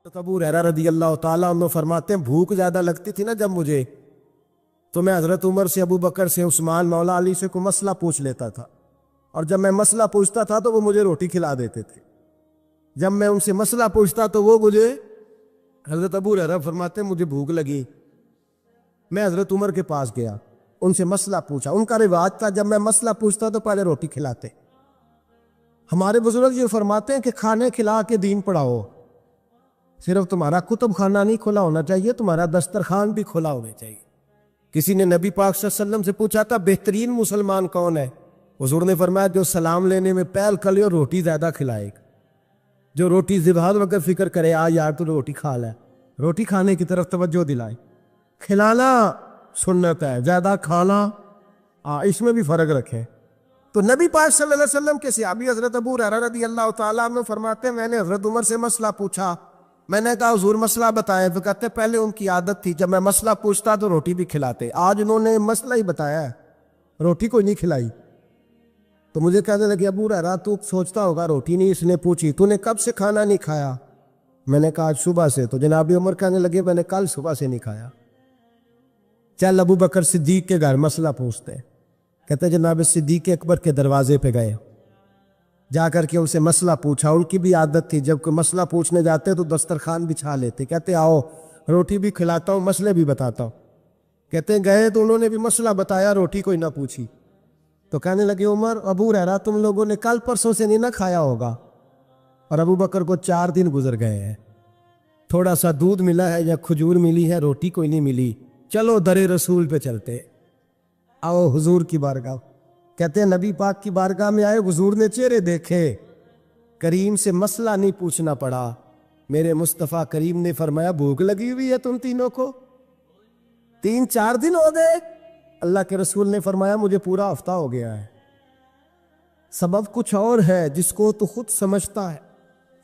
تو ابو ہریرہ رضی اللہ تعالیٰ عنہ فرماتے ہیں بھوک زیادہ لگتی تھی نا جب مجھے، تو میں حضرت عمر سے، ابو بکر سے، عثمان مولا علی سے کوئی مسئلہ پوچھ لیتا تھا، اور جب میں مسئلہ پوچھتا تھا تو وہ مجھے روٹی کھلا دیتے تھے۔ جب میں ان سے مسئلہ پوچھتا تو وہ مجھے، حضرت ابو ہریرہ فرماتے ہیں مجھے بھوک لگی، میں حضرت عمر کے پاس گیا، ان سے مسئلہ پوچھا۔ ان کا رواج تھا جب میں مسئلہ پوچھتا تو پہلے روٹی کھلاتے۔ ہمارے بزرگ یہ فرماتے ہیں کہ کھانے کھلا کے دین پڑھاؤ، صرف تمہارا کتب خانہ نہیں کھلا ہونا چاہیے، تمہارا دسترخوان بھی کھلا ہونا چاہیے۔ کسی نے نبی پاک صلی اللہ علیہ وسلم سے پوچھا تھا بہترین مسلمان کون ہے؟ حضور نے فرمایا جو سلام لینے میں پہل کرے اور روٹی زیادہ کھلائے گا، جو روٹی ذبح وقت فکر کرے آ یار تو روٹی کھا لے، روٹی کھانے کی طرف توجہ دلائے۔ کھلانا سنت ہے، زیادہ کھانا اس میں بھی فرق رکھے۔ تو نبی پاک صلی اللہ علیہ وسلم کے صحابی حضرت ابو ہریرہ رضی اللہ تعالیٰ عنہ فرماتے ہیں میں نے حضرت عمر سے مسئلہ پوچھا، میں نے کہا حضور مسئلہ بتایا، تو کہتے پہلے ان کی عادت تھی جب میں مسئلہ پوچھتا تو روٹی بھی کھلاتے، آج انہوں نے مسئلہ ہی بتایا ہے، روٹی کوئی نہیں کھلائی۔ تو مجھے کہنے لگے ابو ہریرہ تو سوچتا ہوگا روٹی نہیں اس نے پوچھی، تو نے کب سے کھانا نہیں کھایا؟ میں نے کہا آج صبح سے۔ تو جناب عمر کہنے لگے میں نے کل صبح سے نہیں کھایا۔ چل ابو بکر صدیق کے گھر مسئلہ پوچھتے ہیں، کہتے جناب صدیق اکبر کے دروازے پہ گئے، جا کر کے ان سے مسئلہ پوچھا۔ ان کی بھی عادت تھی جب کوئی مسئلہ پوچھنے جاتے تو دسترخوان بچھا لیتے، کہتے آؤ روٹی بھی کھلاتا ہوں مسئلے بھی بتاتا ہوں۔ کہتے گئے تو انہوں نے بھی مسئلہ بتایا، روٹی کوئی نہ پوچھی۔ تو کہنے لگے عمر ابو ہریرہ تم لوگوں نے کل پرسوں سے نہیں نہ کھایا ہوگا، اور ابو بکر کو 4 دن گزر گئے ہیں، تھوڑا سا دودھ ملا ہے یا کھجور ملی ہے، روٹی کوئی نہیں ملی، چلو در رسول پہ چلتے، آؤ حضور کی بارگاہ۔ کہتے ہیں نبی پاک کی بارگاہ میں آئے، حضور نے چہرے دیکھے، کریم سے مسئلہ نہیں پوچھنا پڑا۔ میرے مصطفیٰ کریم نے فرمایا بھوک لگی ہوئی ہے تم تینوں کو، 3-4 دن ہو گئے؟ اللہ کے رسول نے فرمایا مجھے پورا ہفتہ ہو گیا ہے۔ سبب کچھ اور ہے جس کو تو خود سمجھتا ہے،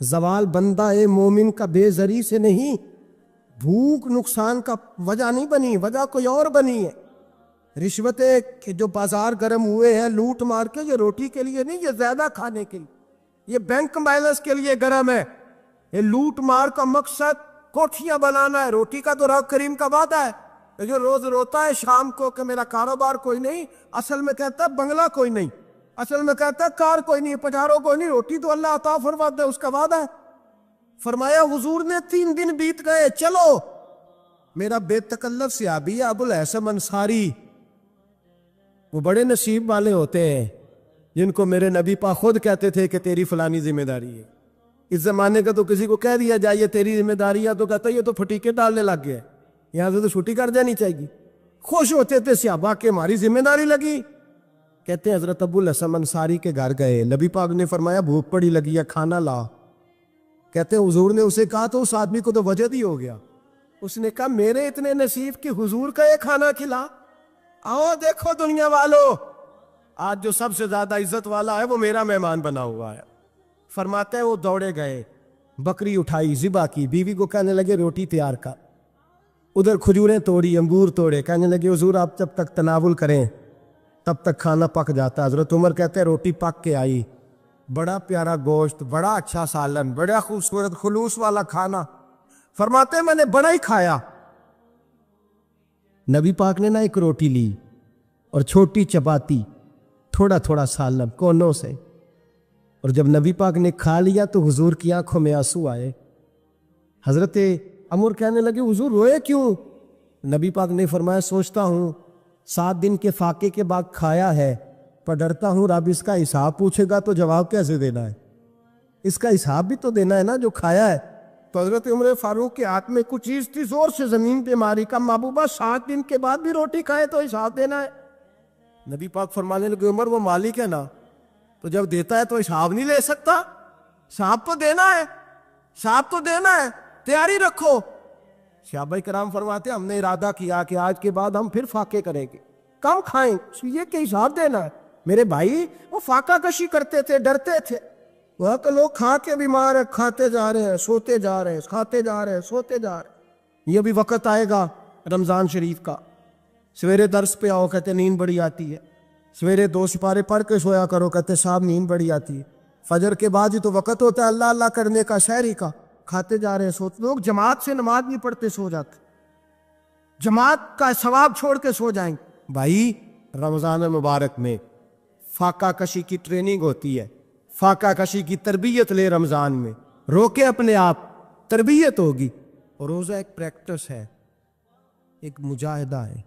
زوال بندہ مومن کا بے زری سے نہیں، بھوک نقصان کا وجہ نہیں بنی، وجہ کوئی اور بنی ہے۔ رشوتیں کہ جو بازار گرم ہوئے ہیں لوٹ مار کے، یہ روٹی کے لیے نہیں، یہ زیادہ کھانے کے لیے، یہ بینک بیلنس کے لیے گرم ہے۔ یہ لوٹ مار کا مقصد کوٹھیاں بنانا ہے، روٹی کا تو رب کریم کا وعدہ ہے۔ جو روز روتا ہے شام کو کہ میرا کاروبار کوئی نہیں، اصل میں کہتا ہے بنگلہ کوئی نہیں، اصل میں کہتا ہے کار کوئی نہیں، پٹاروں کوئی نہیں، روٹی تو اللہ عطا فرماتا ہے، اس کا وعدہ ہے۔ فرمایا حضور نے 3 دن بیت گئے، چلو۔ میرا بے تکلف صحابی ابو الحسن انصاری، وہ بڑے نصیب والے ہوتے ہیں جن کو میرے نبی پاک خود کہتے تھے کہ تیری فلانی ذمہ داری ہے۔ اس زمانے کا تو کسی کو کہہ دیا جائے تیری ذمہ داری ہے تو کہتا ہے یہ تو پھٹیکے ڈالنے لگ گیا، یہاں سے تو چھٹی کر جانی چاہیے۔ خوش ہوتے تھے صحابہ کہ ہماری ذمہ داری لگی۔ کہتے ہیں حضرت ابو الحسن انصاری کے گھر گئے، نبی پاک نے فرمایا بھوک پڑی لگی ہے کھانا لا۔ کہتے ہیں حضور نے اسے کہا تو اس آدمی کو تو وجد ہی ہو گیا، اس نے کہا میرے اتنے نصیب کہ حضور کا یہ کھانا کھلا۔ آؤ دیکھو دنیا والو، آج جو سب سے زیادہ عزت والا ہے وہ میرا مہمان بنا ہوا ہے۔ فرماتے ہیں وہ دوڑے گئے، بکری اٹھائی، ذبح کی، بیوی کو کہنے لگے روٹی تیار کر، ادھر کھجوریں توڑی، انگور توڑے، کہنے لگے حضور آپ جب تک تناول کریں تب تک کھانا پک جاتا۔ حضرت عمر کہتے ہیں روٹی پک کے آئی، بڑا پیارا گوشت، بڑا اچھا سالن، بڑا خوبصورت خلوص والا کھانا۔ فرماتے ہیں میں نے بڑا ہی کھایا۔ نبی پاک نے نہ ایک روٹی لی اور چھوٹی چپاتی، تھوڑا تھوڑا سالن کونوں سے، اور جب نبی پاک نے کھا لیا تو حضور کی آنکھوں میں آنسو آئے۔ حضرت عمر کہنے لگے حضور روئے کیوں؟ نبی پاک نے فرمایا سوچتا ہوں 7 دن کے فاقے کے بعد کھایا ہے، پر ڈرتا ہوں رب اس کا حساب پوچھے گا تو جواب کیسے دینا ہے، اس کا حساب بھی تو دینا ہے نا جو کھایا ہے۔ تو حضرت عمر فاروق کے ہاتھ میں کچھ چیز تھی، زور سے زمین پہ ماری، کا محبوبہ 7 دن کے بعد بھی روٹی کھائے تو حساب دینا ہے۔ نبی پاک فرمانے لگے عمر وہ مالک ہے نا، تو جب دیتا ہے تو حساب نہیں لے سکتا، حساب تو دینا ہے، حساب تو دینا ہے، تیاری رکھو۔ صحابہ کرام فرماتے ہم نے ارادہ کیا کہ آج کے بعد ہم پھر فاقے کریں گے، کم کھائیں، یہ کہ حساب دینا ہے۔ میرے بھائی وہ فاقہ کشی کرتے تھے، ڈرتے تھے، وہاں تو لوگ کھا کے بیمار ہیں، کھاتے جا رہے ہیں سوتے جا رہے ہیں، کھاتے جا رہے ہیں سوتے جا رہے ہیں۔ یہ بھی وقت آئے گا رمضان شریف کا، سویرے درس پہ آؤ کہتے نیند بڑی آتی ہے، سویرے 2 سپارے پڑھ کے سویا کرو کہتے صاحب نیند بڑی آتی ہے، فجر کے بعد ہی تو وقت ہوتا ہے اللہ اللہ کرنے کا، شہری کا، کھاتے جا رہے ہیں سو لوگ جماعت سے نماز نہیں پڑھتے سو جاتے، جماعت کا ثواب چھوڑ کے سو جائیں گے۔ بھائی رمضان مبارک میں فاقہ کشی کی ٹریننگ ہوتی ہے، فاقہ کشی کی تربیت لے رمضان میں، روکے اپنے آپ، تربیت ہوگی۔ اور روزہ ایک پریکٹس ہے، ایک مجاہدہ ہے،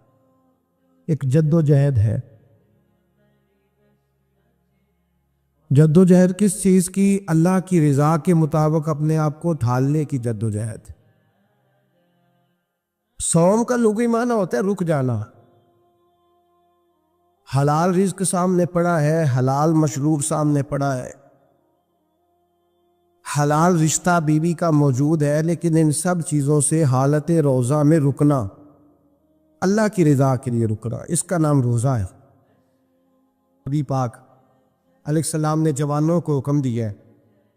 ایک جد و جہد ہے۔ جد و جہد کس چیز کی؟ اللہ کی رضا کے مطابق اپنے آپ کو ڈھالنے کی جد و جہد۔ صوم کا لغوی معنی ہوتا ہے رک جانا۔ حلال رزق سامنے پڑا ہے، حلال مشروب سامنے پڑا ہے، حلال رشتہ بیوی کا موجود ہے، لیکن ان سب چیزوں سے حالت روزہ میں رکنا، اللہ کی رضا کے لیے رکنا، اس کا نام روزہ ہے۔ نبی پاک علیہ السلام نے جوانوں کو حکم دیا ہے،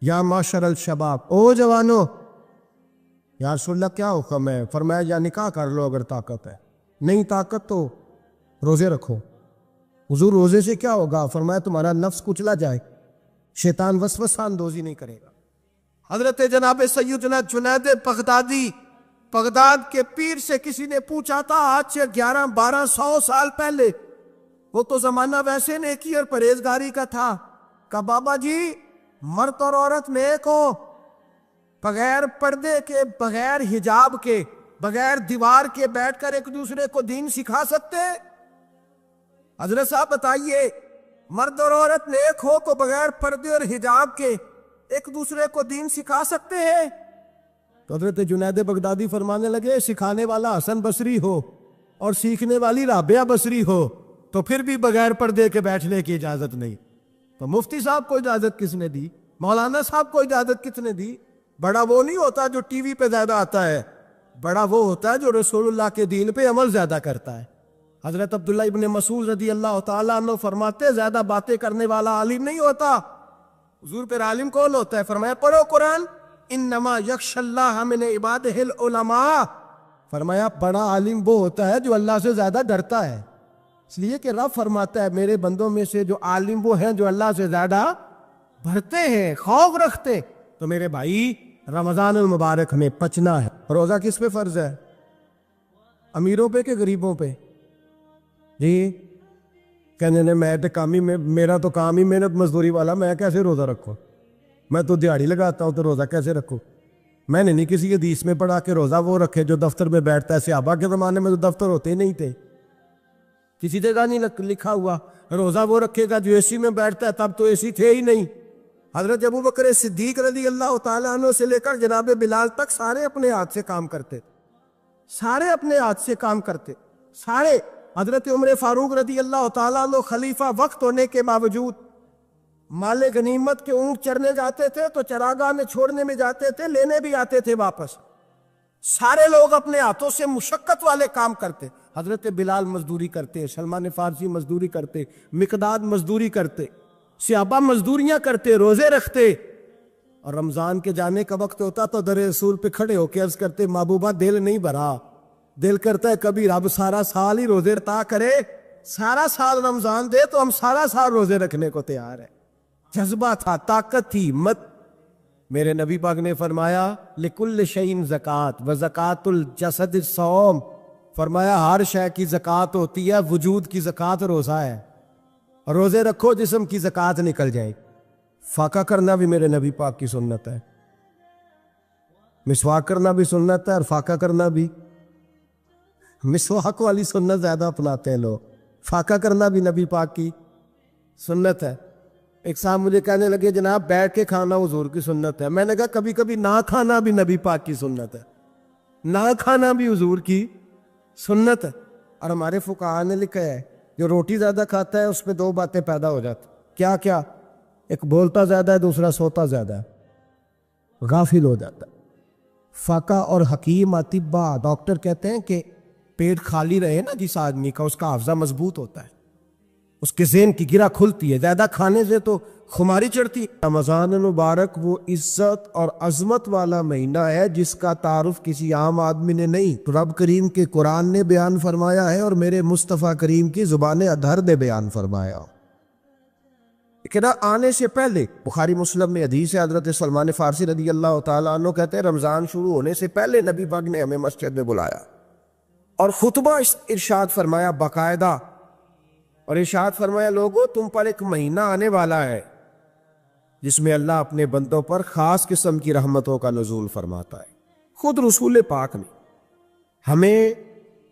یا معاشر الشباب، او جوانوں، یا رسول اللہ کیا حکم ہے؟ فرمایا یا نکاح کر لو اگر طاقت ہے، نہیں طاقت تو روزے رکھو۔ حضور روزے سے کیا ہوگا؟ فرمایا تمہارا نفس کچلا جائے، شیطان وسوسہ اندوزی نہیں کرے گا۔ حضرت جناب سیدنا جنید بغدادی، بغداد کے پیر سے کسی نے پوچھا تھا آج سے 1100-1200 سال پہلے، وہ تو زمانہ ویسے نیکی اور پرہیزگاری کا تھا، کہا بابا جی مرد اور عورت نیک ہو، بغیر پردے کے، بغیر حجاب کے، بغیر دیوار کے بیٹھ کر ایک دوسرے کو دین سکھا سکتے؟ حضرت صاحب بتائیے، مرد اور عورت نیک ہو تو بغیر پردے اور حجاب کے ایک دوسرے کو دین سکھا سکتے ہیں؟ تو حضرت جنید بغدادی فرمانے لگے سکھانے والا حسن بصری ہو اور سیکھنے والی رابعہ بصری ہو تو پھر بھی بغیر پردے کے بیٹھنے کی اجازت نہیں۔ تو مفتی صاحب کو اجازت کس نے دی؟ مولانا صاحب کو اجازت کس نے دی؟ بڑا وہ نہیں ہوتا جو ٹی وی پہ زیادہ آتا ہے، بڑا وہ ہوتا ہے جو رسول اللہ کے دین پہ عمل زیادہ کرتا ہے۔ حضرت عبداللہ ابن مسعود رضی اللہ تعالیٰ عنہ فرماتے زیادہ باتیں کرنے والا عالم نہیں ہوتا۔ حضور پھر عالم کون ہوتا ہے؟ فرمایا پڑھو قرآن، انما یخشی اللہ من عبادہ العلماء، فرمایا بڑا عالم وہ ہوتا ہے جو اللہ سے زیادہ ڈرتا ہے، اس لیے کہ رب فرماتا ہے میرے بندوں میں سے جو عالم وہ ہیں جو اللہ سے زیادہ ڈرتے ہیں، خوف رکھتے۔ تو میرے بھائی رمضان المبارک میں پچنا ہے۔ روزہ کس پہ فرض ہے؟ امیروں پہ کہ غریبوں پہ؟ جی کہنے میں تو کام ہی میرا تو کام ہی محنت مزدوری والا، میں کیسے روزہ رکھوں؟ میں تو دیہڑی لگاتا ہوں تو روزہ کیسے رکھوں؟ میں نے نہیں کسی حدیث میں پڑھا کہ روزہ وہ رکھے جو دفتر میں بیٹھتا ہے۔ صحابہ کے زمانے میں تو دفتر ہوتے نہیں تھے، کسی جگہ نہیں لکھا ہوا روزہ وہ رکھے گا جو اے سی میں بیٹھتا ہے، تب تو اے سی تھے ہی نہیں۔ حضرت ابوبکر صدیق رضی اللہ تعالیٰ عنہ سے لے کر جناب بلال تک سارے اپنے ہاتھ سے کام کرتے، سارے اپنے ہاتھ سے کام کرتے، سارے۔ حضرت عمر فاروق رضی اللہ تعالیٰ عنہ خلیفہ وقت ہونے کے باوجود مال غنیمت کے اونٹ چرنے جاتے تھے تو چراگاہ میں چھوڑنے میں جاتے تھے، لینے بھی آتے تھے واپس۔ سارے لوگ اپنے ہاتھوں سے مشقت والے کام کرتے۔ حضرت بلال مزدوری کرتے، سلمان فارسی مزدوری کرتے، مقداد مزدوری کرتے، صحابہ مزدوریاں کرتے، روزے رکھتے، اور رمضان کے جانے کا وقت ہوتا تو در رسول پہ کھڑے ہو کے عرض کرتے محبوبہ دل نہیں بھرا، دل کرتا ہے کبھی رب سارا سال ہی روزے عطا کرے، سارا سال رمضان دے تو ہم سارا سال روزے رکھنے کو تیار ہیں۔ جذبہ تھا، طاقت تھی، ہمت۔ میرے نبی پاک نے فرمایا لکل شیء زکات و زکات الجسد الصوم، فرمایا ہر شے کی زکات ہوتی ہے، وجود کی زکات روزہ ہے، اور روزے رکھو جسم کی زکات نکل جائے۔ فاقہ کرنا بھی میرے نبی پاک کی سنت ہے، مسواک کرنا بھی سنت ہے، اور فاقہ کرنا بھی۔ مسواک والی سنت زیادہ اپناتے ہیں لوگ، فاقہ کرنا بھی نبی پاک کی سنت ہے۔ ایک صاحب مجھے کہنے لگے جناب بیٹھ کے کھانا حضور کی سنت ہے، میں نے کہا کبھی کبھی نہ کھانا بھی نبی پاک کی سنت ہے، نہ کھانا بھی حضور کی سنت ہے۔ اور ہمارے فقہاء نے لکھا ہے جو روٹی زیادہ کھاتا ہے اس میں دو باتیں پیدا ہو جاتی، کیا کیا؟ ایک بولتا زیادہ ہے، دوسرا سوتا زیادہ ہے، غافل ہو جاتا ہے۔ فقہ اور حکیم اطباء ڈاکٹر کہتے ہیں کہ پیٹ خالی رہے نا جس آدمی کا، اس کا حافظہ مضبوط ہوتا ہے، اس کے ذہن کی گرہ کھلتی ہے، زیادہ کھانے سے تو خماری چڑھتی۔ رمضان المبارک وہ عزت اور عظمت والا مہینہ ہے جس کا تعارف کسی عام آدمی نے نہیں، تو رب کریم کے قرآن نے بیان فرمایا ہے اور میرے مصطفیٰ کریم کی زبان اطہر نے بیان فرمایا۔ کہ آنے سے پہلے بخاری مسلم میں حدیث ہے، حضرت سلمان فارسی رضی اللہ تعالیٰ عنہ کہتے ہیں رمضان شروع ہونے سے پہلے نبی پاک نے ہمیں مسجد میں بلایا اور خطبہ ارشاد فرمایا باقاعدہ، اور ارشاد فرمایا لوگو تم پر ایک مہینہ آنے والا ہے جس میں اللہ اپنے بندوں پر خاص قسم کی رحمتوں کا نزول فرماتا ہے۔ خود رسول پاک نے ہمیں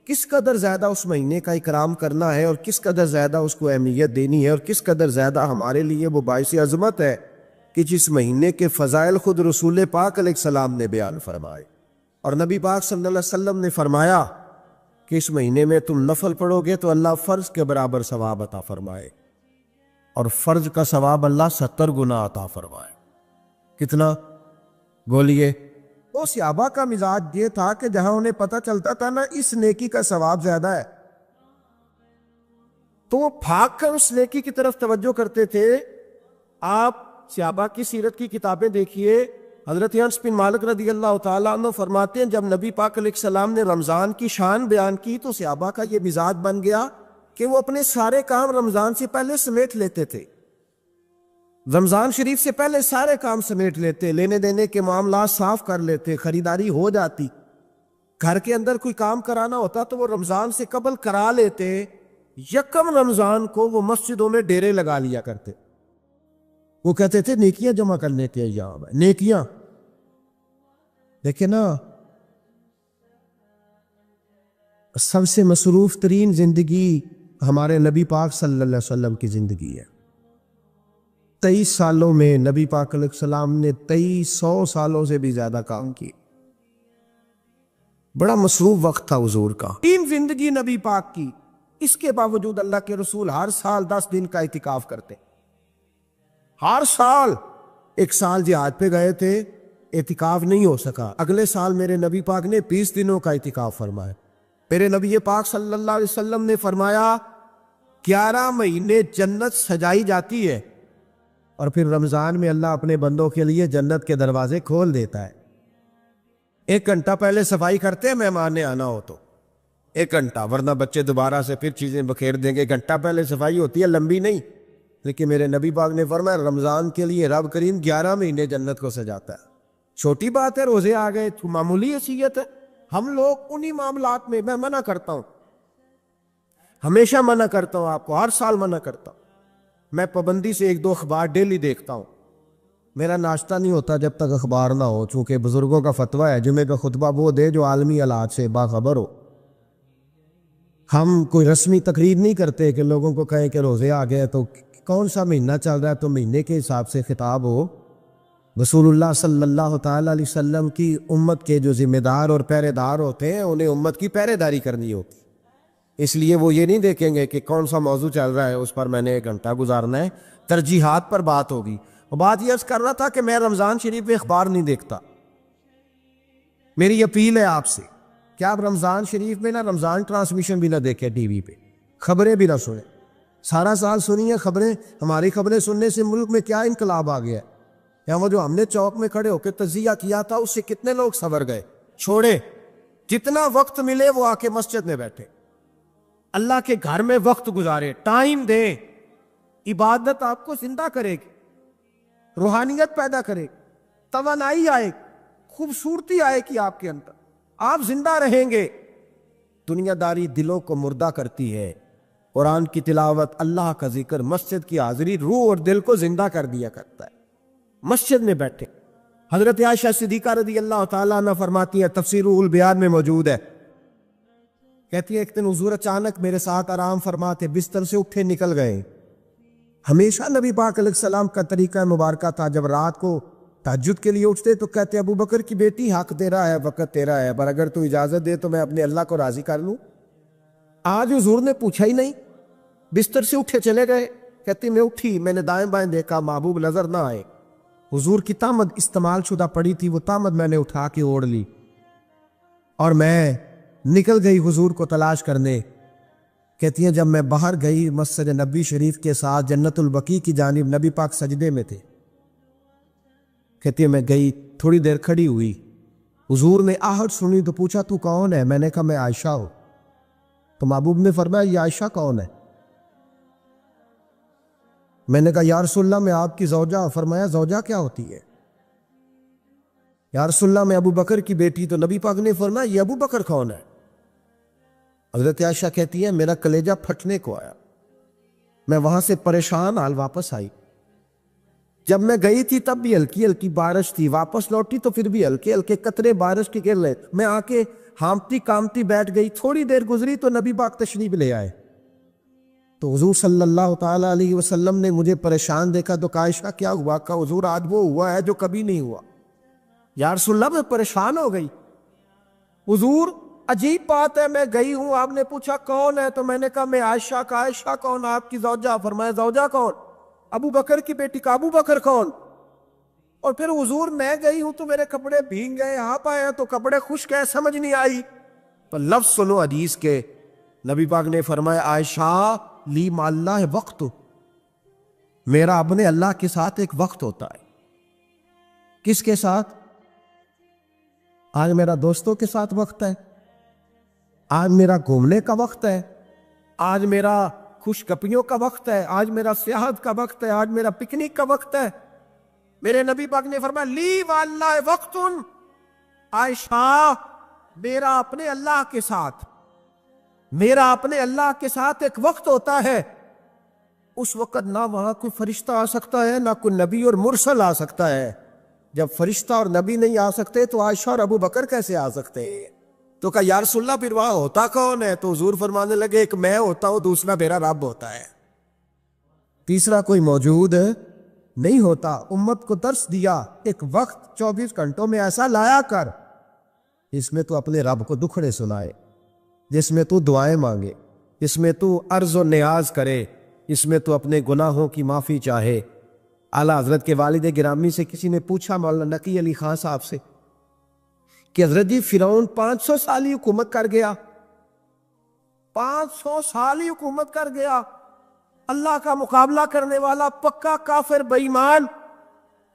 کس قدر زیادہ اس مہینے کا اکرام کرنا ہے اور کس قدر زیادہ اس کو اہمیت دینی ہے اور کس قدر زیادہ ہمارے لیے وہ باعث عظمت ہے کہ جس مہینے کے فضائل خود رسول پاک علیہ السلام نے بیان فرمائے۔ اور نبی پاک صلی اللہ علیہ وسلم نے فرمایا کہ اس مہینے میں تم نفل پڑھو گے تو اللہ فرض کے برابر ثواب عطا فرمائے، اور فرض کا ثواب اللہ 70 گنا عطا فرمائے۔ کتنا بولیے؟ وہ صحابہ کا مزاج یہ تھا کہ جہاں انہیں پتہ چلتا تھا نا اس نیکی کا ثواب زیادہ ہے تو وہ بھاگ کر اس نیکی کی طرف توجہ کرتے تھے۔ آپ صحابہ کی سیرت کی کتابیں دیکھیے، حضرت انس بن مالک رضی اللہ تعالیٰ عنہ فرماتے ہیں جب نبی پاک علیہ السلام نے رمضان کی شان بیان کی تو صحابہ کا یہ مزاج بن گیا کہ وہ اپنے سارے کام رمضان سے پہلے سمیٹ لیتے تھے، رمضان شریف سے پہلے سارے کام سمیٹ لیتے، لینے دینے کے معاملات صاف کر لیتے، خریداری ہو جاتی، گھر کے اندر کوئی کام کرانا ہوتا تو وہ رمضان سے قبل کرا لیتے، یکم رمضان کو وہ مسجدوں میں ڈیرے لگا لیا کرتے۔ وہ کہتے تھے نیکیاں جمع کرنے کے ایام ہے، نیکیاں۔ دیکھیں نا سب سے مصروف ترین زندگی ہمارے نبی پاک صلی اللہ علیہ وسلم کی زندگی ہے۔ 23 سالوں میں نبی پاک علیہ السلام نے 2300 سالوں سے بھی زیادہ کام کی، بڑا مصروف وقت تھا حضور کا، تین زندگی نبی پاک کی۔ اس کے باوجود اللہ کے رسول ہر سال 10 دن کا اعتکاف کرتے، ہر سال۔ ایک سال جہاد پہ گئے تھے، اعتکاف نہیں ہو سکا، اگلے سال میرے نبی پاک نے 20 دنوں کا اعتکاف فرمایا۔ میرے نبی پاک صلی اللہ علیہ وسلم نے فرمایا 11 مہینے جنت سجائی جاتی ہے اور پھر رمضان میں اللہ اپنے بندوں کے لیے جنت کے دروازے کھول دیتا ہے۔ 1 گھنٹہ پہلے صفائی کرتے ہیں مہمان نے آنا ہو تو 1 گھنٹہ، ورنہ بچے دوبارہ سے پھر چیزیں بکھیر دیں گے۔ 1 گھنٹہ پہلے صفائی ہوتی ہے، لمبی نہیں، لیکن میرے نبی پاک نے فرمایا رمضان کے لیے رب کریم 11 مہینے جنت کو سجاتا ہے۔ چھوٹی بات ہے، روزے آ گئے تو معمولی حیثیت ہے۔ ہم لوگ انہی معاملات میں، میں منع کرتا ہوں، ہمیشہ منع کرتا ہوں، آپ کو ہر سال منع کرتا ہوں، میں پابندی سے 1-2 اخبار ڈیلی دیکھتا ہوں۔ میرا ناشتہ نہیں ہوتا جب تک اخبار نہ ہو، چونکہ بزرگوں کا فتویٰ ہے جمعے کا خطبہ وہ دے جو عالمی حالات سے باخبر ہو۔ ہم کوئی رسمی تقریر نہیں کرتے کہ لوگوں کو کہیں کہ روزے آ گئے تو کون سا مہینہ چل رہا ہے تو مہینے کے حساب سے خطاب ہو۔ رسول اللہ صلی اللہ تعالیٰ علیہ وسلم کی امت کے جو ذمہ دار اور پہرے دار ہوتے ہیں انہیں امت کی پہرے داری کرنی ہوتی، اس لیے وہ یہ نہیں دیکھیں گے کہ کون سا موضوع چل رہا ہے اس پر میں نے 1 گھنٹہ گزارنا ہے، ترجیحات پر بات ہوگی۔ اور بات یہ عرض کر رہا تھا کہ میں رمضان شریف میں اخبار نہیں دیکھتا۔ میری اپیل ہے آپ سے کہ آپ رمضان شریف میں نہ رمضان ٹرانسمیشن بھی نہ دیکھیں، ٹی وی پہ خبریں بھی نہ سنیں، سارا سال سنیے خبریں۔ ہماری خبریں سننے سے ملک میں کیا انقلاب آ گیا ہے؟ یا وہ جو ہم نے چوک میں کھڑے ہو کے تجزیہ کیا تھا اس سے کتنے لوگ سنور گئے؟ چھوڑے، جتنا وقت ملے وہ آ کے مسجد میں بیٹھے، اللہ کے گھر میں وقت گزارے، ٹائم دیں۔ عبادت آپ کو زندہ کرے گی، روحانیت پیدا کرے گی، توانائی آئے، خوبصورتی آئے گی آپ کے اندر، آپ زندہ رہیں گے۔ دنیا داری دلوں کو مردہ کرتی ہے، قرآن کی تلاوت، اللہ کا ذکر، مسجد کی حاضری روح اور دل کو زندہ کر دیا کرتا ہے۔ مسجد میں بیٹھے۔ حضرت عائشہ صدیقہ رضی اللہ تعالیٰ عنہ فرماتی ہے، تفسیر البیان میں موجود ہے، کہتی ہے ایک دن حضور اچانک میرے ساتھ آرام فرماتے بستر سے اٹھے نکل گئے۔ ہمیشہ نبی پاک علیہ السلام کا طریقہ مبارکہ تھا جب رات کو تہجد کے لیے اٹھتے تو کہتے ابو بکر کی بیٹی حق تیرا ہے، وقت تیرا ہے، پر اگر تو اجازت دے تو میں اپنے اللہ کو راضی کر لوں۔ آج حضور نے پوچھا ہی نہیں، بستر سے اٹھے چلے گئے۔ کہتی میں اٹھی، میں نے دائیں بائیں دیکھا، محبوب نظر نہ آئے۔ حضور کی تامد استعمال شدہ پڑی تھی، وہ تامد میں نے اٹھا کے اوڑھ لی اور میں نکل گئی حضور کو تلاش کرنے۔ کہتی ہیں جب میں باہر گئی مسجد نبی شریف کے ساتھ جنت البقیع کی جانب، نبی پاک سجدے میں تھے۔ کہتی ہے میں گئی، تھوڑی دیر کھڑی ہوئی، حضور نے آہٹ سنی تو پوچھا تو کون ہے؟ میں نے کہا میں عائشہ ہوں۔ تو محبوب نے فرمایا یہ عائشہ کون ہے؟ میں نے کہا یا رسول اللہ میں آپ کی زوجہ. فرمایا زوجہ کیا ہوتی ہے؟ یا رسول اللہ میں ابو بکر کی بیٹی. تو نبی پاک نے فرمایا یہ ابو بکر کون ہے؟ حضرت عائشہ کہتی ہے میرا کلیجہ پھٹنے کو آیا. میں وہاں سے پریشان حال واپس آئی. جب میں گئی تھی تب بھی ہلکی ہلکی بارش تھی، واپس لوٹی تو پھر بھی ہلکے ہلکے قطرے بارش کے گر رہے. میں آ کے ہامتی کامتی بیٹھ گئی. تھوڑی دیر گزری تو نبی پاک تشریف لے آئے. تو حضور صلی اللہ تعالیٰ علیہ وسلم نے مجھے پریشان دیکھا تو کہا عائشہ کیا ہوا؟ کہا حضور آج وہ ہوا ہے جو کبھی نہیں ہوا. یا رسول اللہ میں پریشان ہو گئی. حضور عجیب بات ہے، میں گئی ہوں، آپ نے پوچھا کون ہے تو میں نے کہا میں عائشہ. کا عائشہ کون؟ آپ کی زوجہ. فرمایا زوجہ کون؟ ابو بکر کی بیٹی. کا ابو بکر کون؟ اور پھر حضور میں گئی ہوں تو میرے کپڑے بھیگ گئے، آپ آئے تو کپڑے خشک ہے، سمجھ نہیں آئی. تو لفظ سنو حدیث کے. نبی پاک نے فرمایا عائشہ لی مع اللہ وقت، میرا اپنے اللہ کے ساتھ ایک وقت ہوتا ہے. کس کے ساتھ؟ آج میرا دوستوں کے ساتھ وقت ہے، آج میرا گھومنے کا وقت ہے، آج میرا خوش گپیوں کا وقت ہے، آج میرا سیاحت کا وقت ہے، آج میرا پکنک کا وقت ہے. میرے نبی پاک نے فرمایا لی واللہ وقت، عائشہ میرا اپنے اللہ کے ساتھ، میرا اپنے اللہ کے ساتھ ایک وقت ہوتا ہے. اس وقت نہ وہاں کوئی فرشتہ آ سکتا ہے، نہ کوئی نبی اور مرسل آ سکتا ہے. جب فرشتہ اور نبی نہیں آ سکتے تو عائشہ اور ابو بکر کیسے آ سکتے ہیں؟ تو کہا یا رسول اللہ پھر وہاں ہوتا کون ہے؟ تو حضور فرمانے لگے ایک میں ہوتا ہوں، دوسرا میرا رب ہوتا ہے، تیسرا کوئی موجود نہیں ہوتا. امت کو درس دیا ایک وقت 24 گھنٹوں میں ایسا لایا کر جس میں تو اپنے رب کو دکھڑے سنائے، جس میں تو دعائیں مانگے، جس میں تو عرض و نیاز کرے، جس میں تو اپنے گناہوں کی معافی چاہے. اعلیٰ حضرت کے والد گرامی سے کسی نے پوچھا مولانا نقی علی خان صاحب سے کہ حضرت جی فرعون 500 سال ہی حکومت کر گیا، 500 سال ہی حکومت کر گیا، اللہ کا مقابلہ کرنے والا پکا کافر بے ایمان.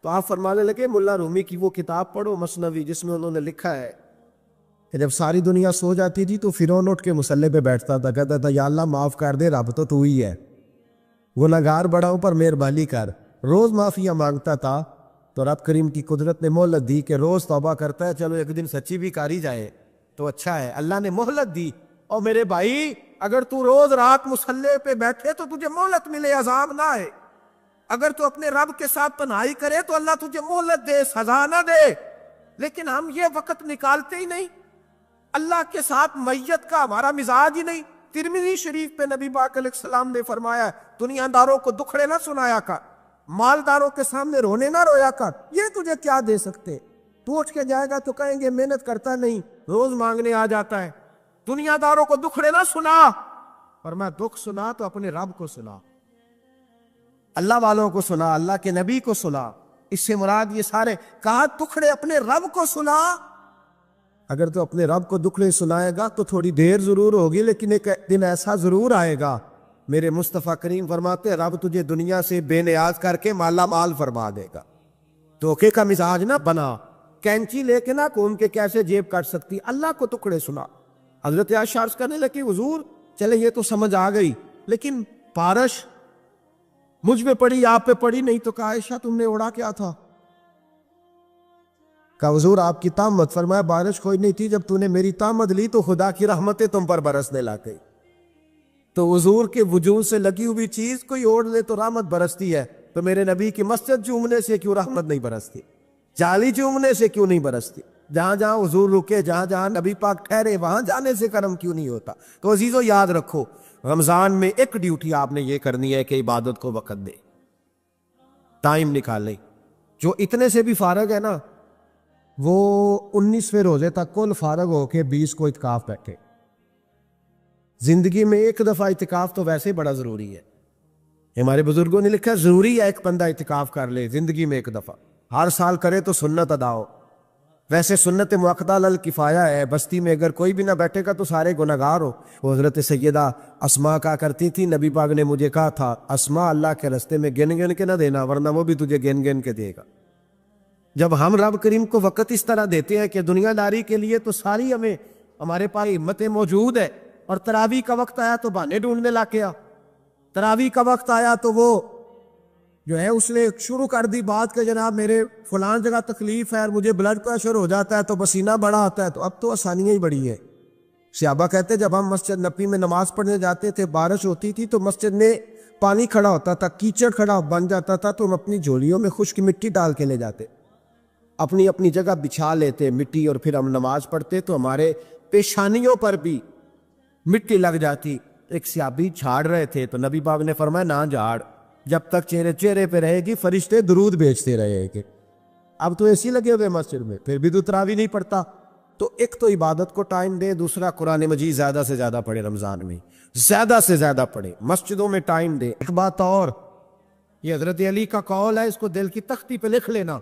تو آپ فرمانے لگے ملا رومی کی وہ کتاب پڑھو مثنوی، جس میں انہوں نے لکھا ہے کہ جب ساری دنیا سو جاتی تھی تو فرعون اٹھ کے مصلے پہ بیٹھتا تھا، کہتا تھا یا اللہ معاف کر دے، رب تو ہی ہے، گناہگار بڑا ہوں پر مہربانی کر. روز معافیاں مانگتا تھا تو رب کریم کی قدرت نے مہلت دی کہ روز توبہ کرتا ہے، چلو ایک دن سچی بھی کاری جائے تو اچھا ہے. اللہ نے مہلت دی. اور میرے بھائی اگر تو روز رات مصلے پہ بیٹھے تو تجھے مہلت ملے، عذاب نہ آئے. اگر تو اپنے رب کے ساتھ تنہائی کرے تو اللہ تجھے مہلت دے، سزا نہ دے. لیکن ہم یہ وقت نکالتے ہی نہیں. اللہ کے ساتھ میت کا ہمارا مزاج ہی نہیں. ترمذی شریف پہ نبی پاک علیہ السلام نے فرمایا دنیا داروں کو دکھڑے نہ سنایا کر، مالداروں کے سامنے رونے نہ رویا کر. یہ تجھے کیا دے سکتے؟ تو اٹھ کے جائے گا تو کہیں گے محنت کرتا نہیں، روز مانگنے آ جاتا ہے. دنیا داروں کو دکھڑے نہ سنا، اور میں دکھ سنا تو اپنے رب کو سنا، اللہ والوں کو سنا، اللہ کے نبی کو سنا. اس سے مراد یہ سارے کہا دکھڑے اپنے رب کو سنا. اگر تو اپنے رب کو دکھڑے سنائے گا تو تھوڑی دیر ضرور ہوگی، لیکن ایک دن ایسا ضرور آئے گا. میرے مصطفیٰ کریم فرماتے ہیں رب تجھے دنیا سے بے نیاز کر کے مالا مال فرما دے گا. دھوکے کا مزاج نہ بنا، کینچی لے کے نہ کون کے کیسے جیب کر سکتی. اللہ کو ٹکڑے سنا. حضرت عائشہ عرض کرنے لگی حضور چلے یہ تو سمجھ آ گئی، لیکن بارش مجھ پہ پڑی آپ پہ پڑی نہیں. تو کہا عائشہ تم نے اڑا کیا تھا؟ کہا حضور آپ کی تامت. فرمایا بارش کوئی نہیں تھی، جب تو نے میری تامت لی تو خدا کی رحمتیں تم پر برسنے لگ گئی. تو حضور کے وجود سے لگی ہوئی چیز کوئی اوڑھ لے تو رحمت برستی ہے، تو میرے نبی کی مسجد چومنے سے کیوں رحمت نہیں برستی؟ جالی چومنے سے کیوں نہیں برستی؟ جہاں جہاں حضور رکے، جہاں جہاں نبی پاک ٹھہرے، وہاں جانے سے کرم کیوں نہیں ہوتا؟ تو عزیزو یاد رکھو رمضان میں ایک ڈیوٹی آپ نے یہ کرنی ہے کہ عبادت کو وقت دے، ٹائم نکالیں. جو اتنے سے بھی فارغ ہے نا وہ 19ویں روزے تک کل فارغ ہو کے 20 کو اعتکاف بیٹھے. زندگی میں ایک دفعہ اعتکاف تو ویسے بڑا ضروری ہے. ہمارے بزرگوں نے لکھا ضروری ہے ایک بندہ اعتکاف کر لے زندگی میں ایک دفعہ، ہر سال کرے تو سنت ادا ہو. ویسے سنت مؤکدہ الکفایہ ہے، بستی میں اگر کوئی بھی نہ بیٹھے گا تو سارے گناہگار ہو. وہ حضرت سیدہ اسماء کہا کرتی تھی نبی پاک نے مجھے کہا تھا اسماء اللہ کے راستے میں گن گن کے نہ دینا ورنہ وہ بھی تجھے گن گن کے دے گا. جب ہم رب کریم کو وقت اس طرح دیتے ہیں کہ دنیا داری کے لیے تو ساری ہمارے پاس ہمتیں موجود ہے، اور تراویح کا وقت آیا تو بہانے ڈھونڈنے لگ گیا. تراویح کا وقت آیا تو وہ جو ہے اس نے شروع کر دی بات کہ جناب میرے فلان جگہ تکلیف ہے اور مجھے بلڈ پریشر ہو جاتا ہے تو پسینہ بڑا آتا ہے، تو اب تو آسانیاں ہی بڑی ہے۔ صحابہ کہتے جب ہم مسجد نبی میں نماز پڑھنے جاتے تھے، بارش ہوتی تھی تو مسجد میں پانی کھڑا ہوتا تھا، کیچڑ کھڑا بن جاتا تھا، تو ہم اپنی جھولیوں میں خشک مٹی ڈال کے لے جاتے، اپنی اپنی جگہ بچھا لیتے مٹی، اور پھر ہم نماز پڑھتے تو ہمارے پیشانیوں پر بھی مٹی لگ جاتی۔ ایک صحابی جھاڑ رہے تھے تو نبی پاک نے فرمایا نہ جھاڑ، جب تک چہرے پہ رہے گی فرشتے درود بھیجتے رہے گے۔ اب تو ایسی لگے ہوئے مسجد میں، پھر بھی تو تراویح نہیں پڑھتا۔ تو ایک تو عبادت کو ٹائم دے، دوسرا قرآن مجید زیادہ سے زیادہ پڑھے، رمضان میں زیادہ سے زیادہ پڑھے، مسجدوں میں ٹائم دے۔ ایک بات اور، یہ حضرت علی کا قول ہے، اس کو دل کی تختی پہ لکھ لینا،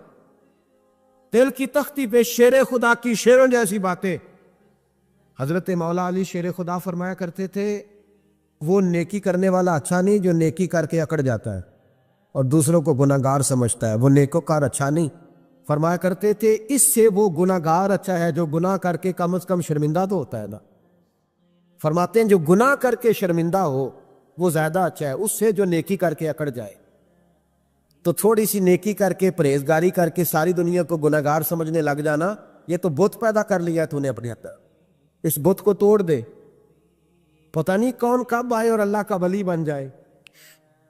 دل کی تختی پہ، شیر خدا کی شیروں جیسی باتیں۔ حضرت مولا علی شیر خدا فرمایا کرتے تھے وہ نیکی کرنے والا اچھا نہیں جو نیکی کر کے اکڑ جاتا ہے اور دوسروں کو گناہ گار سمجھتا ہے، وہ نیکوکار اچھا نہیں۔ فرمایا کرتے تھے اس سے وہ گناہ گار اچھا ہے جو گناہ کر کے کم از کم شرمندہ تو ہوتا ہے نا۔ فرماتے ہیں جو گناہ کر کے شرمندہ ہو وہ زیادہ اچھا ہے اس سے جو نیکی کر کے اکڑ جائے۔ تو تھوڑی سی نیکی کر کے، پرہیزگاری کر کے ساری دنیا کو گناہ گار سمجھنے لگ جانا، یہ تو بت پیدا کر لیا تو نے اپنے ہاتھ۔ اس بت کو توڑ دے، پتہ نہیں کون کب آئے اور اللہ کا ولی بن جائے۔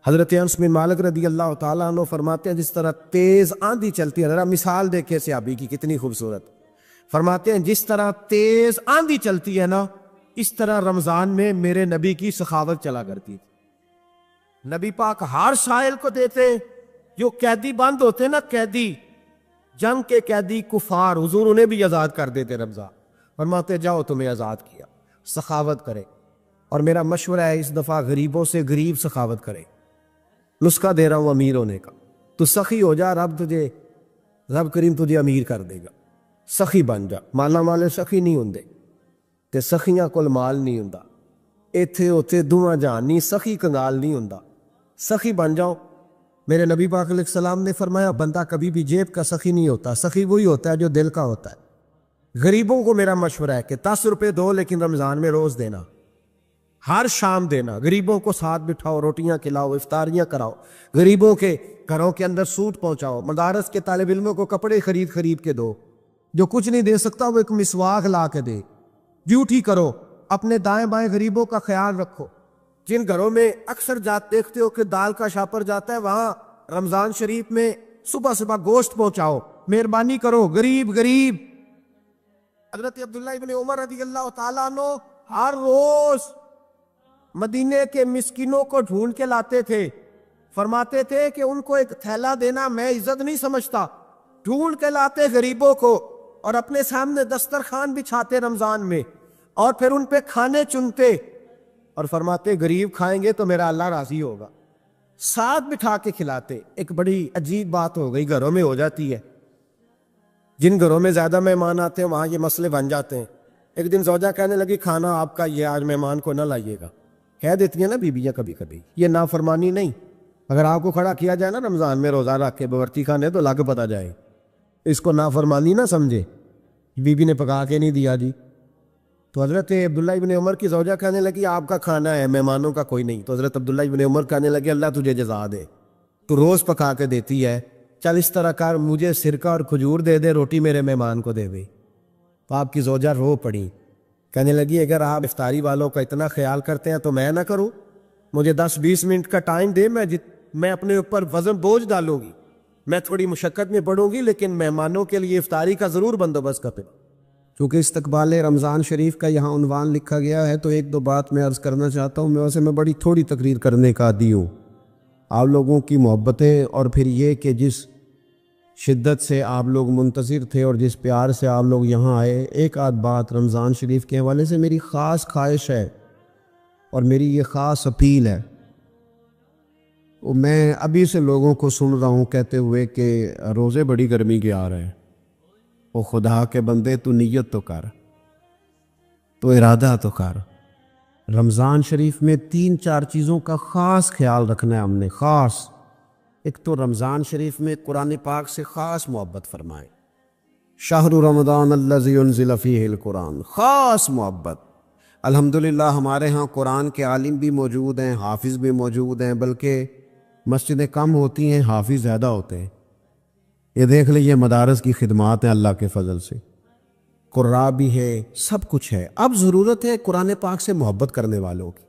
حضرت انس بن مالک رضی اللہ تعالیٰ عنہ فرماتے ہیں جس طرح تیز آندھی چلتی ہے، ذرا مثال دیکھے صحابی کی کتنی خوبصورت، فرماتے ہیں جس طرح تیز آندھی چلتی ہے نا، اس طرح رمضان میں میرے نبی کی سخاوت چلا کرتی تھی۔ نبی پاک ہر سائل کو دیتے، جو قیدی بند ہوتے نا، قیدی جنگ کے قیدی کفار، حضور انہیں بھی آزاد کر دیتے رمضان، فرماتے جاؤ تمہیں آزاد کیا، سخاوت کرے۔ اور میرا مشورہ ہے اس دفعہ غریبوں سے غریب سخاوت کرے، نسخہ دے رہا ہوں امیر ہونے کا، تو سخی ہو جا، رب کریم تجھے امیر کر دے گا، سخی بن جا۔ مالا مالے سخی نہیں ہوندے تے سخیاں کول مال نہیں ہوندا، ایتھے اوتھے دوواں جہان نہیں، سخی کنگال نہیں ہوندا، سخی بن جاؤ۔ میرے نبی پاک علیہ السلام نے فرمایا بندہ کبھی بھی جیب کا سخی نہیں ہوتا، سخی وہی ہوتا ہے جو دل کا ہوتا ہے۔ غریبوں کو میرا مشورہ ہے کہ 10 روپے دو لیکن رمضان میں روز دینا، ہر شام دینا، غریبوں کو ساتھ بٹھاؤ، روٹیاں کھلاؤ، افطاریاں کراؤ، غریبوں کے گھروں کے اندر سوٹ پہنچاؤ، مدارس کے طالب علموں کو کپڑے خرید کے دو، جو کچھ نہیں دے سکتا وہ ایک مسواک لا کے دے، ڈیوٹی کرو، اپنے دائیں بائیں غریبوں کا خیال رکھو۔ جن گھروں میں اکثر دیکھتے ہو کہ دال کا شاپر جاتا ہے، وہاں رمضان شریف میں صبح صبح گوشت پہنچاؤ، مہربانی کرو، غریب۔ حضرت عبداللہ ابن عمر رضی اللہ تعالیٰ عنہ ہر روز مدینے کے مسکینوں کو ڈھونڈ کے لاتے تھے، فرماتے تھے کہ ان کو ایک تھیلا دینا میں عزت نہیں سمجھتا، ڈھونڈ کے لاتے غریبوں کو اور اپنے سامنے دسترخوان بچھاتے رمضان میں، اور پھر ان پہ کھانے چنتے اور فرماتے غریب کھائیں گے تو میرا اللہ راضی ہوگا، ساتھ بٹھا کے کھلاتے۔ ایک بڑی عجیب بات ہو گئی، گھروں میں ہو جاتی ہے، جن گھروں میں زیادہ مہمان آتے ہیں وہاں یہ مسئلے بن جاتے ہیں۔ ایک دن زوجہ کہنے لگی کھانا آپ کا یہ آج مہمان کو نہ لائیے گا، کہہ دیتی ہیں نا بیویاں کبھی کبھی، یہ نافرمانی نہیں۔ اگر آپ کو کھڑا کیا جائے نا رمضان میں روزہ رکھ کے باورچی خانے تو لگ پتہ جائے، اس کو نافرمانی نہ سمجھے، بیوی نے پکا کے نہیں دیا جی۔ تو حضرت عبداللہ ابن عمر کی زوجہ کہنے لگی آپ کا کھانا ہے، مہمانوں کا کوئی نہیں۔ تو حضرت عبداللہ ابن عمر کہنے لگے اللہ تجھے جزا دے، تو روز پکا کے دیتی ہے، چل اس طرح کر مجھے سرکہ اور کھجور دے دے، روٹی میرے مہمان کو دے دے۔ تو آپ کی زوجہ رو پڑی، کہنے لگی اگر آپ افطاری والوں کا اتنا خیال کرتے ہیں تو میں نہ کروں، مجھے 10-20 منٹ کا ٹائم دے، میں اپنے اوپر وزن بوجھ ڈالوں گی، میں تھوڑی مشقت میں پڑوں گی، لیکن مہمانوں کے لیے افطاری کا ضرور بندوبست کرتے۔ چونکہ استقبال رمضان شریف کا یہاں عنوان لکھا گیا ہے تو ایک دو بات میں عرض کرنا چاہتا ہوں۔ ویسے میں بڑی تھوڑی تقریر کرنے کا عادی ہوں، آپ لوگوں کی محبتیں اور پھر یہ کہ جس شدت سے آپ لوگ منتظر تھے اور جس پیار سے آپ لوگ یہاں آئے، ایک آدھ بات رمضان شریف کے حوالے سے میری خاص خواہش ہے اور میری یہ خاص اپیل ہے۔ میں ابھی سے لوگوں کو سن رہا ہوں کہتے ہوئے کہ روزے بڑی گرمی کے آ رہے ہیں، او خدا کے بندے تو نیت تو کر، تو ارادہ تو کر۔ رمضان شریف میں 3-4 چیزوں کا خاص خیال رکھنا ہے ہم نے، خاص۔ ایک تو رمضان شریف میں قرآن پاک سے خاص محبت فرمائے، شہر رمضان الذی انزل فیہ القرآن، خاص محبت۔ الحمدللہ ہمارے ہاں قرآن کے عالم بھی موجود ہیں، حافظ بھی موجود ہیں، بلکہ مسجدیں کم ہوتی ہیں، حافظ زیادہ ہوتے ہیں۔ یہ دیکھ لیجیے مدارس کی خدمات ہیں اللہ کے فضل سے، قراء بھی ہے، سب کچھ ہے۔ اب ضرورت ہے قرآن پاک سے محبت کرنے والوں کی۔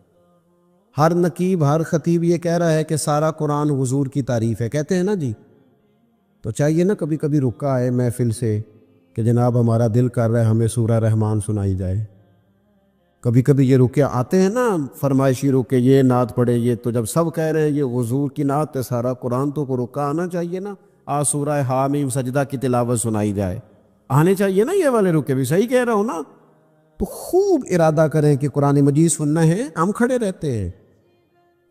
ہر نقیب، ہر خطیب یہ کہہ رہا ہے کہ سارا قرآن حضور کی تعریف ہے، کہتے ہیں نا جی، تو چاہیے نا کبھی کبھی رکا ہے محفل سے کہ جناب ہمارا دل کر رہا ہے ہمیں سورہ رحمان سنائی جائے۔ کبھی کبھی یہ رکے آتے ہیں نا فرمائشی رکے، یہ نعت پڑھے، یہ تو جب سب کہہ رہے ہیں یہ حضور کی نعت ہے سارا قرآن، تو کو رکا آنا چاہیے نا، سورہ حامیم سجدہ کی تلاوت سنائی جائے، آنے چاہیے نا یہ والے رکے بھی، صحیح کہہ رہا ہوں نا؟ تو خوب ارادہ کریں کہ قرآن مجید سننا ہے۔ ہم کھڑے رہتے ہیں،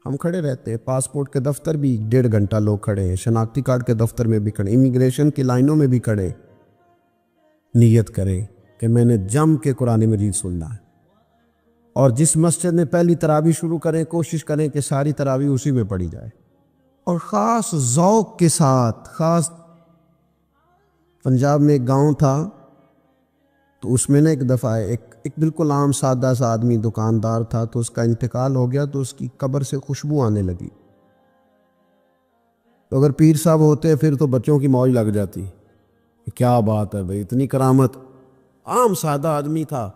ہم کھڑے رہتے ہیں، پاسپورٹ کے دفتر بھی 1.5 گھنٹہ لوگ کھڑے ہیں، شناختی کارڈ کے دفتر میں بھی کھڑے، امیگریشن کی لائنوں میں بھی کھڑے۔ نیت کریں کہ میں نے جم کے قرآن مجید سننا ہے، اور جس مسجد میں پہلی تراویح شروع کریں کوشش کریں کہ ساری تراویح اسی میں پڑھی جائے، اور خاص ذوق کے ساتھ۔ خاص پنجاب میں ایک گاؤں تھا، تو اس میں ایک دفعہ ایک بالکل عام سادہ سا آدمی دکاندار تھا، تو اس کا انتقال ہو گیا، تو اس کی قبر سے خوشبو آنے لگی۔ تو اگر پیر صاحب ہوتے پھر تو بچوں کی موج لگ جاتی، کیا بات ہے بھئی، اتنی کرامت۔ عام سادہ آدمی تھا،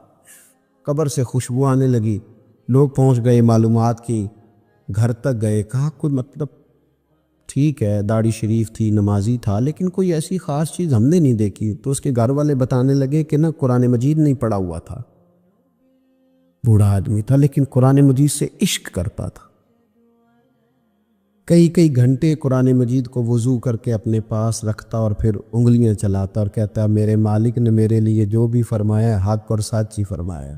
قبر سے خوشبو آنے لگی، لوگ پہنچ گئے، معلومات کی، گھر تک گئے، کہا کوئی مطلب ٹھیک ہے داڑھی شریف تھی، نمازی تھا، لیکن کوئی ایسی خاص چیز ہم نے نہیں دیکھی۔ تو اس کے گھر والے بتانے لگے کہ نا قرآن مجید نہیں پڑھا ہوا تھا، بوڑھا آدمی تھا لیکن قرآن مجید سے عشق کرتا تھا، کئی گھنٹے قرآن مجید کو وضو کر کے اپنے پاس رکھتا اور پھر انگلیاں چلاتا اور کہتا میرے مالک نے میرے لیے جو بھی فرمایا ہے حق اور سچ ہی فرمایا۔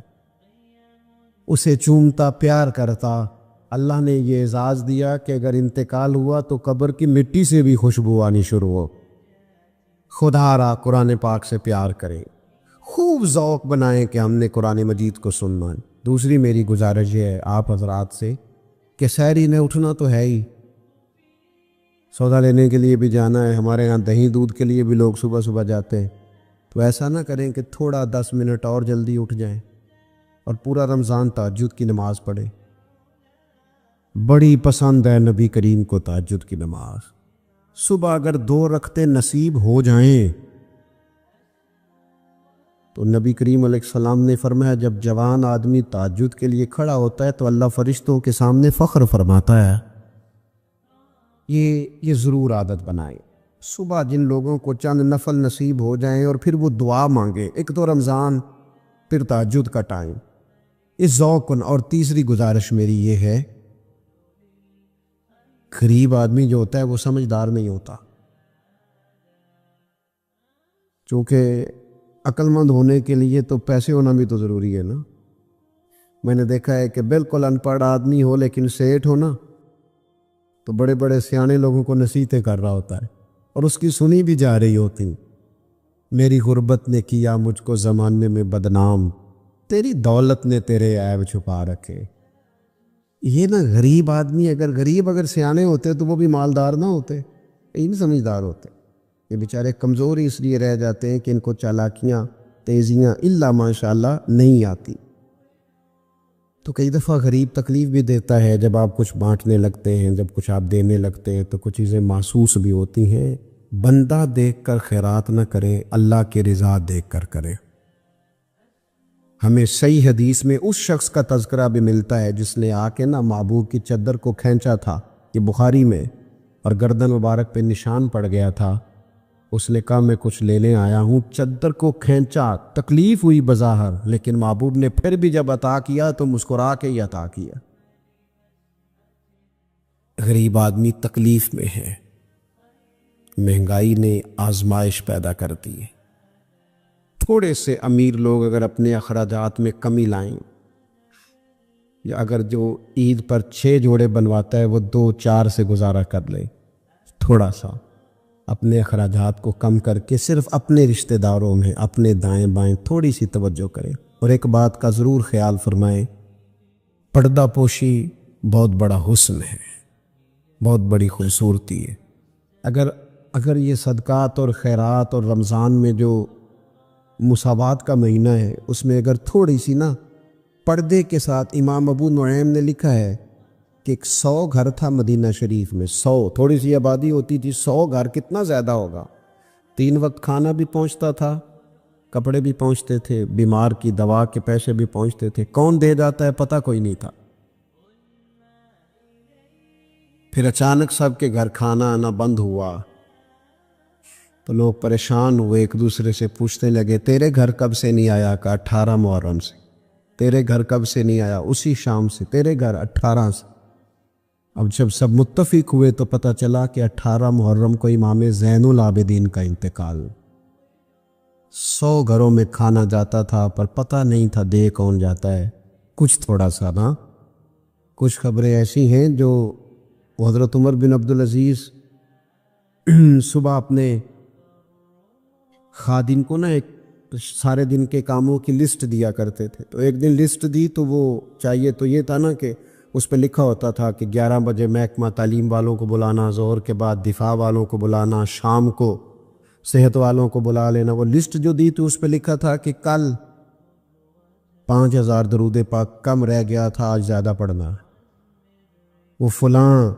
اسے چومتا، پیار کرتا۔ اللہ نے یہ اعزاز دیا کہ اگر انتقال ہوا تو قبر کی مٹی سے بھی خوشبو آنی شروع ہو۔ خدا را قرآن پاک سے پیار کریں، خوب ذوق بنائیں کہ ہم نے قرآن مجید کو سننا ہے۔ دوسری میری گزارش یہ ہے آپ حضرات سے کہ سحری نے اٹھنا تو ہے ہی، سودا لینے کے لیے بھی جانا ہے، ہمارے ہاں دہی دودھ کے لیے بھی لوگ صبح صبح جاتے ہیں، تو ایسا نہ کریں کہ تھوڑا 10 منٹ اور جلدی اٹھ جائیں اور پورا رمضان تہجد کی نماز پڑھیں۔ بڑی پسند ہے نبی کریم کو تہجد کی نماز۔ صبح اگر 2 رکعتیں نصیب ہو جائیں تو نبی کریم علیہ السلام نے فرمایا جب جوان آدمی تہجد کے لیے کھڑا ہوتا ہے تو اللہ فرشتوں کے سامنے فخر فرماتا ہے۔ یہ ضرور عادت بنائیں، صبح جن لوگوں کو چند نفل نصیب ہو جائیں اور پھر وہ دعا مانگے، ایک تو رمضان پھر تہجد کا ٹائم، اس ذوق۔ اور تیسری گزارش میری یہ ہے، غریب آدمی جو ہوتا ہے وہ سمجھدار نہیں ہوتا، چونکہ عقل مند ہونے کے لیے تو پیسے ہونا بھی تو ضروری ہے نا۔ میں نے دیکھا ہے کہ بالکل ان پڑھ آدمی ہو لیکن سیٹھ ہو نا، تو بڑے بڑے سیانے لوگوں کو نصیحتیں کر رہا ہوتا ہے اور اس کی سنی بھی جا رہی ہوتی۔ میری غربت نے کیا مجھ کو زمانے میں بدنام، تیری دولت نے تیرے عیب چھپا رکھے۔ یہ نا غریب آدمی، اگر سیانے ہوتے تو وہ بھی مالدار نہ ہوتے، یہ بھی سمجھدار ہوتے۔ یہ بیچارے کمزور ہی اس لیے رہ جاتے ہیں کہ ان کو چالاکیاں، تیزیاں الا ماشاءاللہ نہیں آتی۔ تو کئی دفعہ غریب تکلیف بھی دیتا ہے، جب آپ کچھ بانٹنے لگتے ہیں، جب کچھ آپ دینے لگتے ہیں تو کچھ چیزیں محسوس بھی ہوتی ہیں۔ بندہ دیکھ کر خیرات نہ کریں، اللہ کی رضا دیکھ کر کریں۔ ہمیں صحیح حدیث میں اس شخص کا تذکرہ بھی ملتا ہے جس نے آ کے نا محبوب کی چادر کو کھینچا تھا، یہ بخاری میں، اور گردن مبارک پہ نشان پڑ گیا تھا۔ اس نے کہا میں کچھ لینے آیا ہوں، چادر کو کھینچا، تکلیف ہوئی بظاہر، لیکن محبوب نے پھر بھی جب عطا کیا تو مسکرا کے ہی عطا کیا۔ غریب آدمی تکلیف میں ہے، مہنگائی نے آزمائش پیدا کر دی ہے۔ تھوڑے سے امیر لوگ اگر اپنے اخراجات میں کمی لائیں، یا اگر جو عید پر 6 جوڑے بنواتا ہے وہ 2-4 سے گزارا کر لے، تھوڑا سا اپنے اخراجات کو کم کر کے صرف اپنے رشتہ داروں میں، اپنے دائیں بائیں تھوڑی سی توجہ کریں۔ اور ایک بات کا ضرور خیال فرمائیں، پردہ پوشی بہت بڑا حسن ہے، بہت بڑی خوبصورتی ہے۔ اگر یہ صدقات اور خیرات اور رمضان میں جو مساوات کا مہینہ ہے اس میں اگر تھوڑی سی نا پردے کے ساتھ، امام ابو نعیم نے لکھا ہے کہ 100 گھر تھا مدینہ شریف میں، 100، تھوڑی سی آبادی ہوتی تھی، 100 گھر کتنا زیادہ ہوگا، 3 وقت کھانا بھی پہنچتا تھا، کپڑے بھی پہنچتے تھے، بیمار کی دوا کے پیسے بھی پہنچتے تھے، کون دے جاتا ہے پتہ کوئی نہیں تھا۔ پھر اچانک سب کے گھر کھانا آنا بند ہوا تو لوگ پریشان ہوئے، ایک دوسرے سے پوچھنے لگے تیرے گھر کب سے نہیں آیا؟ کا 18 محرم سے۔ تیرے گھر کب سے نہیں آیا؟ اسی شام سے۔ تیرے گھر 18 سے۔ اب جب سب متفق ہوئے تو پتہ چلا کہ 18 محرم کو امام زین العابدین کا انتقال۔ 100 گھروں میں کھانا جاتا تھا پر پتہ نہیں تھا دے کون جاتا ہے، کچھ تھوڑا سا نا۔ کچھ خبریں ایسی ہیں جو حضرت عمر بن عبدالعزیز صبح اپنے خادم کو نا ایک سارے دن کے کاموں کی لسٹ دیا کرتے تھے، تو ایک دن لسٹ دی تو وہ چاہیے تو یہ تھا نا کہ اس پہ لکھا ہوتا تھا کہ 11 بجے محکمہ تعلیم والوں کو بلانا، ظہر کے بعد دفاع والوں کو بلانا، شام کو صحت والوں کو بلا لینا۔ وہ لسٹ جو دی تو اس پہ لکھا تھا کہ کل 5000 درود پاک کم رہ گیا تھا، آج زیادہ پڑھنا ہے۔ وہ فلاں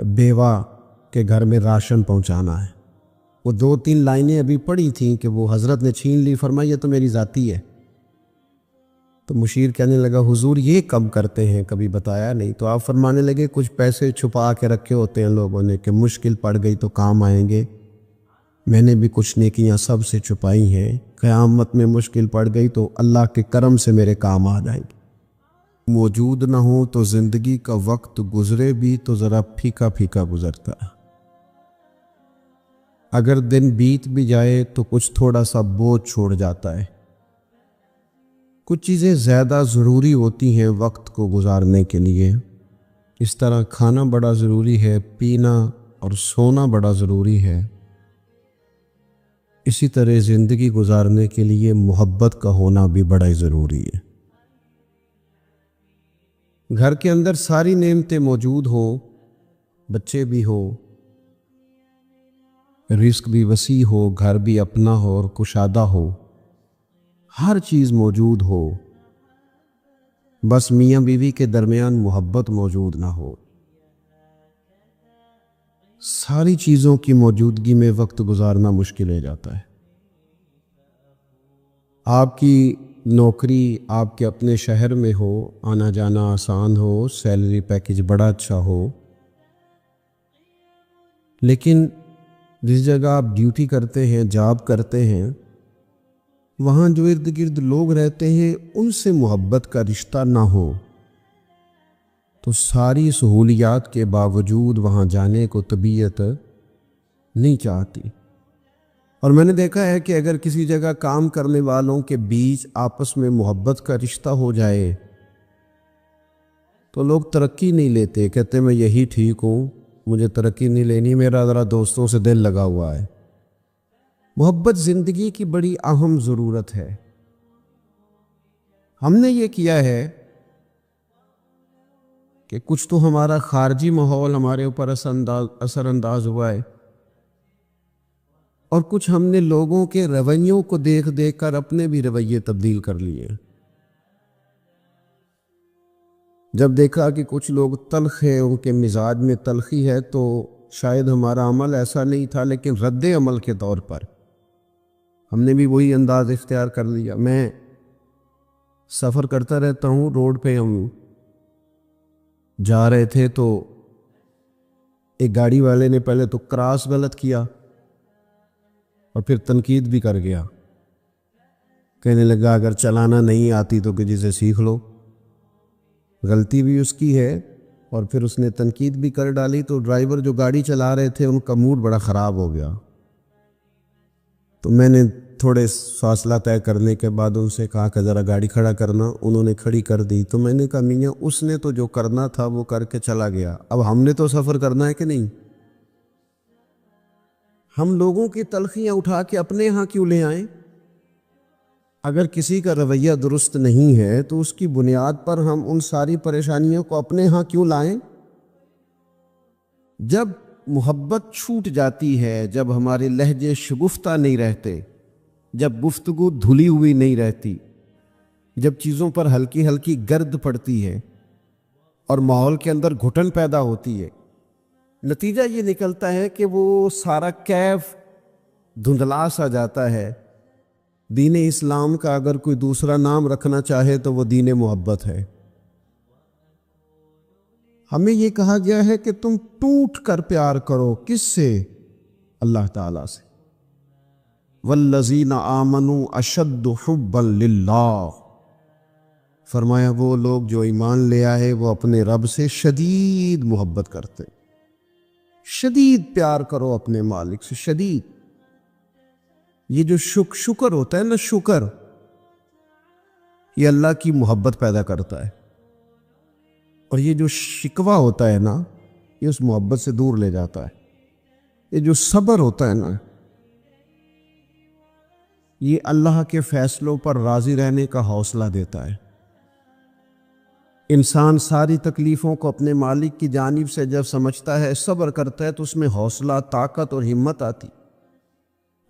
بیوہ کے گھر میں راشن پہنچانا ہے۔ وہ 2-3 لائنیں ابھی پڑھی تھیں کہ وہ حضرت نے چھین لی، فرمایا یہ تو میری ذاتی ہے۔ تو مشیر کہنے لگا حضور یہ کم کرتے ہیں، کبھی بتایا نہیں۔ تو آپ فرمانے لگے کچھ پیسے چھپا کے رکھے ہوتے ہیں لوگوں نے کہ مشکل پڑ گئی تو کام آئیں گے، میں نے بھی کچھ نیکیاں سب سے چھپائی ہیں، قیامت میں مشکل پڑ گئی تو اللہ کے کرم سے میرے کام آ جائیں گے۔ موجود نہ ہو تو زندگی کا وقت گزرے بھی تو ذرا پھیکا پھیکا گزرتا ہے، اگر دن بیت بھی جائے تو کچھ تھوڑا سا بوجھ چھوڑ جاتا ہے۔ کچھ چیزیں زیادہ ضروری ہوتی ہیں وقت کو گزارنے کے لیے، اس طرح کھانا بڑا ضروری ہے، پینا اور سونا بڑا ضروری ہے، اسی طرح زندگی گزارنے کے لیے محبت کا ہونا بھی بڑا ہی ضروری ہے۔ گھر کے اندر ساری نعمتیں موجود ہوں، بچے بھی ہو، رزق بھی وسیع ہو، گھر بھی اپنا ہو اور کشادہ ہو، ہر چیز موجود ہو، بس میاں بیوی کے درمیان محبت موجود نہ ہو، ساری چیزوں کی موجودگی میں وقت گزارنا مشکل ہو جاتا ہے۔ آپ کی نوکری آپ کے اپنے شہر میں ہو، آنا جانا آسان ہو، سیلری پیکج بڑا اچھا ہو، لیکن جس جگہ آپ ڈیوٹی کرتے ہیں، جاب کرتے ہیں، وہاں جو ارد گرد لوگ رہتے ہیں ان سے محبت کا رشتہ نہ ہو تو ساری سہولیات کے باوجود وہاں جانے کو طبیعت نہیں چاہتی۔ اور میں نے دیکھا ہے کہ اگر کسی جگہ کام کرنے والوں کے بیچ آپس میں محبت کا رشتہ ہو جائے تو لوگ ترقی نہیں لیتے، کہتے میں یہی ٹھیک ہوں، مجھے ترقی نہیں لینی، میرا ذرا دوستوں سے دل لگا ہوا ہے۔ محبت زندگی کی بڑی اہم ضرورت ہے۔ ہم نے یہ کیا ہے کہ کچھ تو ہمارا خارجی ماحول ہمارے اوپر اثر انداز ہوا ہے، اور کچھ ہم نے لوگوں کے رویوں کو دیکھ دیکھ کر اپنے بھی رویے تبدیل کر لیے۔ جب دیکھا کہ کچھ لوگ تلخ ہیں، ان کے مزاج میں تلخی ہے، تو شاید ہمارا عمل ایسا نہیں تھا، لیکن رد عمل کے طور پر ہم نے بھی وہی انداز اختیار کر لیا۔ میں سفر کرتا رہتا ہوں، روڈ پہ ہم جا رہے تھے تو ایک گاڑی والے نے پہلے تو کراس غلط کیا اور پھر تنقید بھی کر گیا، کہنے لگا اگر چلانا نہیں آتی تو کسی سے سیکھ لو۔ غلطی بھی اس کی ہے اور پھر اس نے تنقید بھی کر ڈالی، تو ڈرائیور جو گاڑی چلا رہے تھے ان کا موڈ بڑا خراب ہو گیا۔ تو میں نے تھوڑے فاصلہ طے کرنے کے بعد ان سے کہا کہ ذرا گاڑی کھڑا کرنا، انہوں نے کھڑی کر دی۔ تو میں نے کہا میاں اس نے تو جو کرنا تھا وہ کر کے چلا گیا، اب ہم نے تو سفر کرنا ہے کہ نہیں؟ ہم لوگوں کی تلخیاں اٹھا کے اپنے ہاں کیوں لے آئیں؟ اگر کسی کا رویہ درست نہیں ہے تو اس کی بنیاد پر ہم ان ساری پریشانیوں کو اپنے ہاں کیوں لائیں؟ جب محبت چھوٹ جاتی ہے، جب ہمارے لہجے شگفتہ نہیں رہتے، جب گفتگو دھلی ہوئی نہیں رہتی، جب چیزوں پر ہلکی ہلکی گرد پڑتی ہے، اور ماحول کے اندر گھٹن پیدا ہوتی ہے، نتیجہ یہ نکلتا ہے کہ وہ سارا کیف دھندلا سا جاتا ہے۔ دین اسلام کا اگر کوئی دوسرا نام رکھنا چاہے تو وہ دین محبت ہے۔ ہمیں یہ کہا گیا ہے کہ تم ٹوٹ کر پیار کرو، کس سے؟ اللہ تعالیٰ سے۔ والذین آمنوا اشد حبا للہ، فرمایا وہ لوگ جو ایمان لے آئے وہ اپنے رب سے شدید محبت کرتے، شدید پیار کرو اپنے مالک سے، شدید۔ یہ جو شکر ہوتا ہے نا، شکر، یہ اللہ کی محبت پیدا کرتا ہے، اور یہ جو شکوہ ہوتا ہے نا، یہ اس محبت سے دور لے جاتا ہے۔ یہ جو صبر ہوتا ہے نا، یہ اللہ کے فیصلوں پر راضی رہنے کا حوصلہ دیتا ہے۔ انسان ساری تکلیفوں کو اپنے مالک کی جانب سے جب سمجھتا ہے، صبر کرتا ہے، تو اس میں حوصلہ، طاقت اور ہمت آتی۔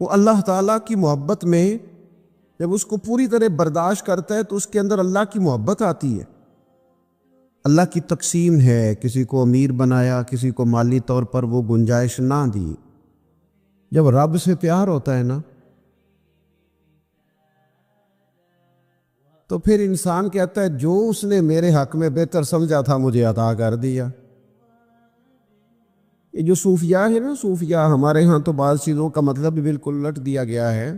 وہ اللہ تعالیٰ کی محبت میں جب اس کو پوری طرح برداشت کرتا ہے تو اس کے اندر اللہ کی محبت آتی ہے۔ اللہ کی تقسیم ہے، کسی کو امیر بنایا، کسی کو مالی طور پر وہ گنجائش نہ دی۔ جب رب سے پیار ہوتا ہے نا، تو پھر انسان کہتا ہے جو اس نے میرے حق میں بہتر سمجھا تھا مجھے عطا کر دیا۔ یہ جو صوفیاء ہے نا، صوفیاء، ہمارے ہاں تو بعض چیزوں کا مطلب بھی بالکل الٹ دیا گیا ہے۔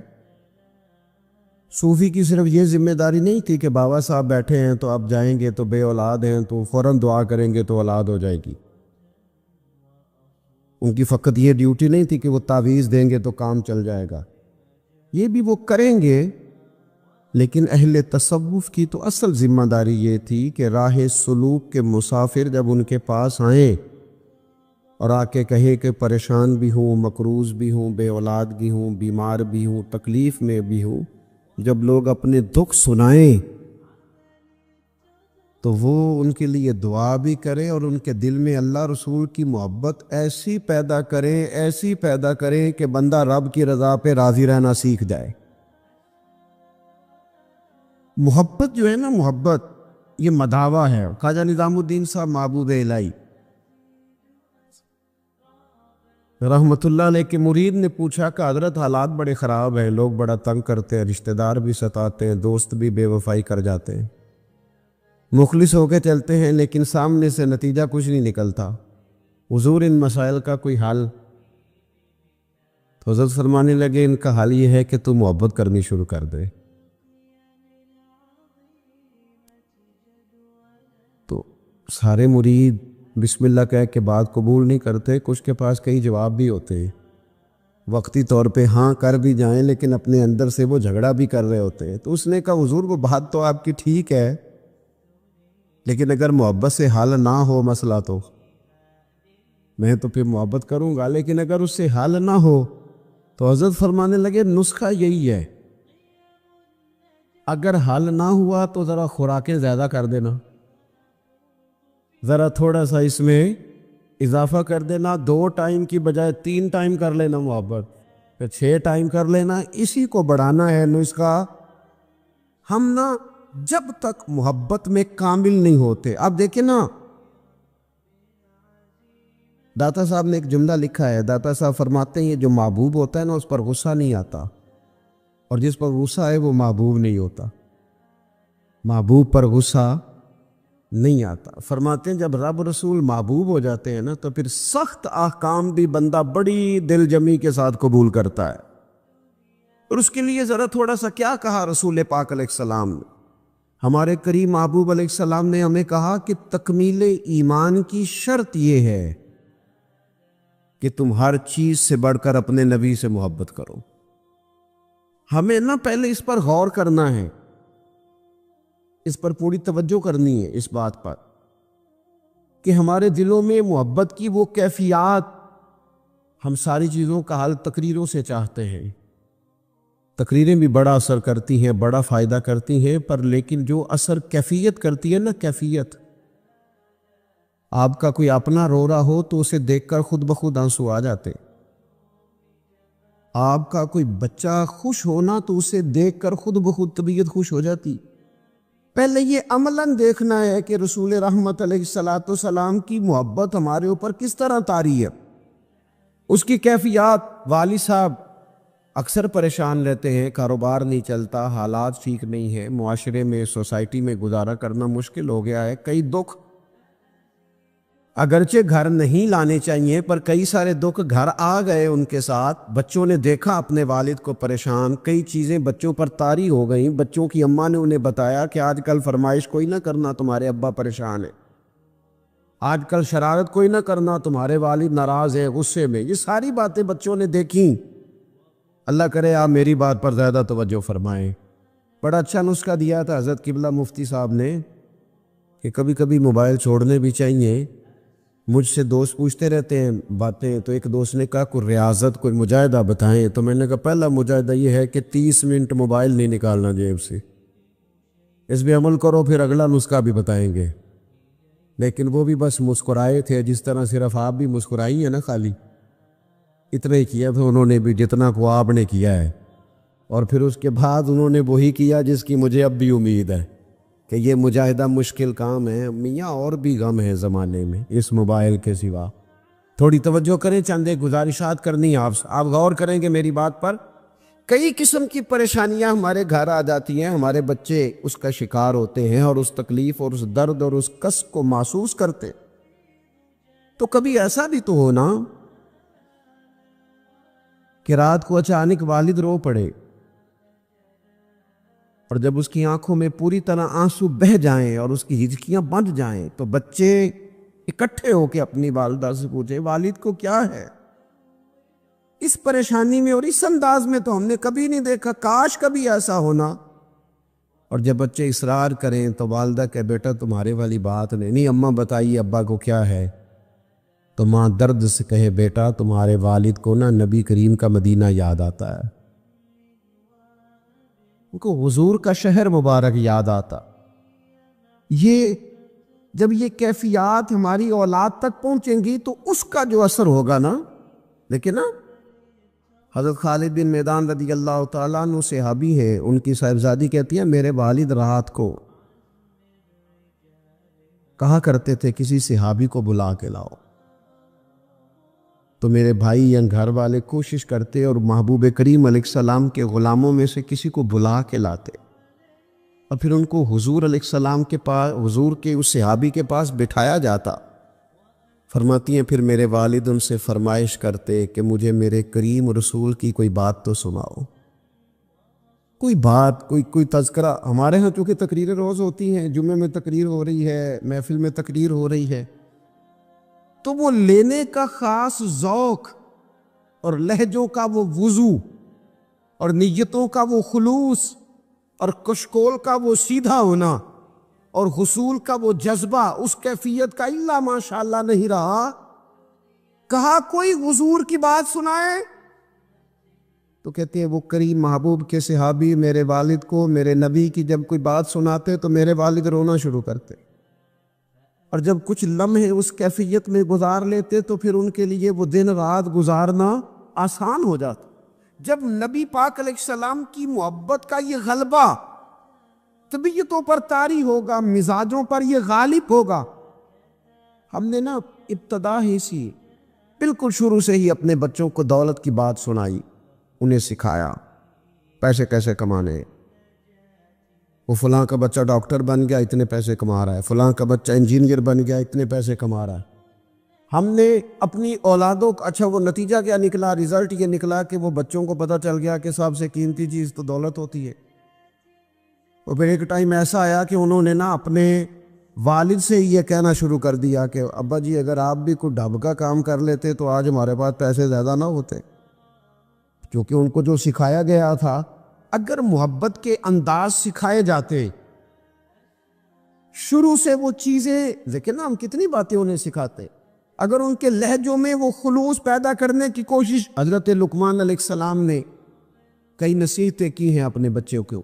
صوفی کی صرف یہ ذمہ داری نہیں تھی کہ بابا صاحب بیٹھے ہیں تو آپ جائیں گے تو بے اولاد ہیں تو فوراً دعا کریں گے تو اولاد ہو جائے گی۔ ان کی فقط یہ ڈیوٹی نہیں تھی کہ وہ تعویذ دیں گے تو کام چل جائے گا، یہ بھی وہ کریں گے، لیکن اہل تصوف کی تو اصل ذمہ داری یہ تھی کہ راہ سلوک کے مسافر جب ان کے پاس آئیں اور آ کے کہے کہ پریشان بھی ہوں، مقروض بھی ہوں، بے اولادگی ہوں، بیمار بھی ہوں، تکلیف میں بھی ہوں، جب لوگ اپنے دکھ سنائیں تو وہ ان کے لیے دعا بھی کرے اور ان کے دل میں اللہ رسول کی محبت ایسی پیدا کرے، ایسی پیدا کرے کہ بندہ رب کی رضا پہ راضی رہنا سیکھ جائے۔ محبت جو ہے نا، محبت یہ مداوا ہے۔ خواجہ نظام الدین صاحب محبوب الہی رحمت اللہ علیہ کے مرید نے پوچھا کہ حضرت حالات بڑے خراب ہیں، لوگ بڑا تنگ کرتے ہیں، رشتہ دار بھی ستاتے ہیں، دوست بھی بے وفائی کر جاتے ہیں، مخلص ہو کے چلتے ہیں لیکن سامنے سے نتیجہ کچھ نہیں نکلتا، حضور ان مسائل کا کوئی حل؟ تو حضرت فرمانے لگے ان کا حل یہ ہے کہ تو محبت کرنی شروع کر دے۔ تو سارے مرید بسم اللہ کہہ کے بات قبول نہیں کرتے، کچھ کے پاس کئی جواب بھی ہوتے ہیں، وقتی طور پہ ہاں کر بھی جائیں لیکن اپنے اندر سے وہ جھگڑا بھی کر رہے ہوتے ہیں۔ تو اس نے کہا حضور وہ بات تو آپ کی ٹھیک ہے، لیکن اگر محبت سے حل نہ ہو مسئلہ تو میں تو پھر محبت کروں گا، لیکن اگر اس سے حل نہ ہو تو حضرت فرمانے لگے نسخہ یہی ہے، اگر حل نہ ہوا تو ذرا خوراکیں زیادہ کر دینا، ذرا تھوڑا سا اس میں اضافہ کر دینا، 2 ٹائم کی بجائے 3 ٹائم کر لینا محبت، پھر 6 ٹائم کر لینا، اسی کو بڑھانا ہے نسخہ۔ ہم نا جب تک محبت میں کامل نہیں ہوتے، اب دیکھیں نا، داتا صاحب نے ایک جملہ لکھا ہے، داتا صاحب فرماتے ہیں یہ جو محبوب ہوتا ہے نا اس پر غصہ نہیں آتا، اور جس پر غصہ ہے وہ محبوب نہیں ہوتا۔ محبوب پر غصہ نہیں آتا۔ فرماتے ہیں جب رب رسول محبوب ہو جاتے ہیں نا تو پھر سخت احکام بھی بندہ بڑی دل جمی کے ساتھ قبول کرتا ہے، اور اس کے لیے ذرا تھوڑا سا کیا کہا رسول پاک علیہ السلام نے، ہمارے کریم محبوب علیہ السلام نے ہمیں کہا کہ تکمیل ایمان کی شرط یہ ہے کہ تم ہر چیز سے بڑھ کر اپنے نبی سے محبت کرو۔ ہمیں نہ پہلے اس پر غور کرنا ہے، اس پر پوری توجہ کرنی ہے، اس بات پر کہ ہمارے دلوں میں محبت کی وہ کیفیات، ہم ساری چیزوں کا حل تقریروں سے چاہتے ہیں، تقریریں بھی بڑا اثر کرتی ہیں، بڑا فائدہ کرتی ہیں، پر لیکن جو اثر کیفیت کرتی ہے نا، کیفیت، آپ کا کوئی اپنا رو رہا ہو تو اسے دیکھ کر خود بخود آنسو آ جاتے، آپ کا کوئی بچہ خوش ہونا تو اسے دیکھ کر خود بخود طبیعت خوش ہو جاتی، پہلے یہ عملاً دیکھنا ہے کہ رسول رحمت علیہ الصلاۃ والسلام کی محبت ہمارے اوپر کس طرح طاری ہے، اس کی کیفیات۔ والد صاحب اکثر پریشان رہتے ہیں، کاروبار نہیں چلتا، حالات ٹھیک نہیں ہے، معاشرے میں سوسائٹی میں گزارا کرنا مشکل ہو گیا ہے، کئی دکھ اگرچہ گھر نہیں لانے چاہیے پر کئی سارے دکھ گھر آ گئے ان کے ساتھ۔ بچوں نے دیکھا اپنے والد کو پریشان، کئی چیزیں بچوں پر طاری ہو گئیں، بچوں کی اماں نے انہیں بتایا کہ آج کل فرمائش کوئی نہ کرنا، تمہارے ابا پریشان ہیں، آج کل شرارت کوئی نہ کرنا، تمہارے والد ناراض ہیں، غصے میں۔ یہ ساری باتیں بچوں نے دیکھیں۔ اللہ کرے آپ میری بات پر زیادہ توجہ فرمائیں۔ بڑا اچھا نسخہ دیا تھا حضرت قبلہ مفتی صاحب نے کہ کبھی کبھی موبائل چھوڑنے بھی چاہیے۔ مجھ سے دوست پوچھتے رہتے ہیں باتیں، تو ایک دوست نے کہا کوئی ریاضت، کوئی مجاہدہ بتائیں، تو میں نے کہا پہلا مجاہدہ یہ ہے کہ 30 منٹ موبائل نہیں نکالنا جیب سے، اس پہ عمل کرو، پھر اگلا نسخہ بھی بتائیں گے۔ لیکن وہ بھی بس مسکرائے تھے، جس طرح صرف آپ بھی مسکرائی ہیں نا، خالی اتنا ہی کیا تھا انہوں نے بھی جتنا کو آپ نے کیا ہے، اور پھر اس کے بعد انہوں نے وہی کیا جس کی مجھے اب بھی امید ہے کہ یہ مجاہدہ مشکل کام ہے میاں، اور بھی غم ہے زمانے میں اس موبائل کے سوا۔ تھوڑی توجہ کریں، چند ایک گزارشات کرنی ہے آپ غور کریں گے میری بات پر۔ کئی قسم کی پریشانیاں ہمارے گھر آ جاتی ہیں، ہمارے بچے اس کا شکار ہوتے ہیں اور اس تکلیف اور اس درد اور اس کس کو محسوس کرتے۔ تو کبھی ایسا بھی تو ہونا کہ رات کو اچانک والد رو پڑے، اور جب اس کی آنکھوں میں پوری طرح آنسو بہہ جائیں اور اس کی ہچکیاں بند جائیں تو بچے اکٹھے ہو کے اپنی والدہ سے پوچھیں والد کو کیا ہے؟ اس پریشانی میں اور اس انداز میں تو ہم نے کبھی نہیں دیکھا، کاش کبھی ایسا ہونا۔ اور جب بچے اصرار کریں تو والدہ کہ بیٹا تمہارے والی بات نہیں، اماں بتائیے ابا کو کیا ہے؟ تو ماں درد سے کہے بیٹا تمہارے والد کو نا نبی کریم کا مدینہ یاد آتا ہے، ان کو حضور کا شہر مبارک یاد آتا۔ یہ جب یہ کیفیات ہماری اولاد تک پہنچیں گی تو اس کا جو اثر ہوگا نا، لیکن نا حضرت خالد بن میدان رضی اللہ تعالیٰ عنہ صحابی ہے، ان کی صاحبزادی کہتی ہیں میرے والد رات کو کہا کرتے تھے کسی صحابی کو بلا کے لاؤ، تو میرے بھائی یا گھر والے کوشش کرتے اور محبوب کریم علیہ السلام کے غلاموں میں سے کسی کو بلا کے لاتے، اور پھر ان کو حضور علیہ السلام کے پاس، حضور کے اس صحابی کے پاس بٹھایا جاتا۔ فرماتی ہیں پھر میرے والد ان سے فرمائش کرتے کہ مجھے میرے کریم رسول کی کوئی بات تو سناؤ، کوئی بات، کوئی تذکرہ۔ ہمارے ہاں چونکہ تقریریں روز ہوتی ہیں، جمعے میں تقریر ہو رہی ہے، محفل میں تقریر ہو رہی ہے، تو وہ لینے کا خاص ذوق اور لہجوں کا وہ وضو اور نیتوں کا وہ خلوص اور کشکول کا وہ سیدھا ہونا اور حصول کا وہ جذبہ، اس کیفیت کا اللہ ماشاءاللہ نہیں رہا۔ کہا کوئی حضور کی بات سنائے تو کہتے ہیں وہ کریم محبوب کے صحابی میرے والد کو میرے نبی کی جب کوئی بات سناتے تو میرے والد رونا شروع کرتے، اور جب کچھ لمحے اس کیفیت میں گزار لیتے تو پھر ان کے لیے وہ دن رات گزارنا آسان ہو جاتا۔ جب نبی پاک علیہ السلام کی محبت کا یہ غلبہ طبیعتوں پر طاری ہوگا، مزاجوں پر یہ غالب ہوگا۔ ہم نے نا ابتدا ہی سی بالکل شروع سے ہی اپنے بچوں کو دولت کی بات سنائی، انہیں سکھایا پیسے کیسے کمانے، وہ فلاں کا بچہ ڈاکٹر بن گیا اتنے پیسے کما رہا ہے، فلاں کا بچہ انجینئر بن گیا اتنے پیسے کما رہا ہے۔ ہم نے اپنی اولادوں کا اچھا وہ نتیجہ کیا نکلا، رزلٹ یہ نکلا کہ وہ بچوں کو پتہ چل گیا کہ سب سے قیمتی چیز تو دولت ہوتی ہے۔ اور پھر ایک ٹائم ایسا آیا کہ انہوں نے نا اپنے والد سے یہ کہنا شروع کر دیا کہ ابا جی اگر آپ بھی کوئی ڈھب کا کام کر لیتے تو آج ہمارے پاس پیسے زیادہ نہ ہوتے، کیونکہ ان کو جو سکھایا گیا تھا، اگر محبت کے انداز سکھائے جاتے شروع سے وہ چیزیں، لیکن نا ہم کتنی باتیں انہیں سکھاتے، اگر ان کے لہجوں میں وہ خلوص پیدا کرنے کی کوشش، حضرت لقمان علیہ السلام نے کئی نصیحتیں کی ہیں اپنے بچوں کو،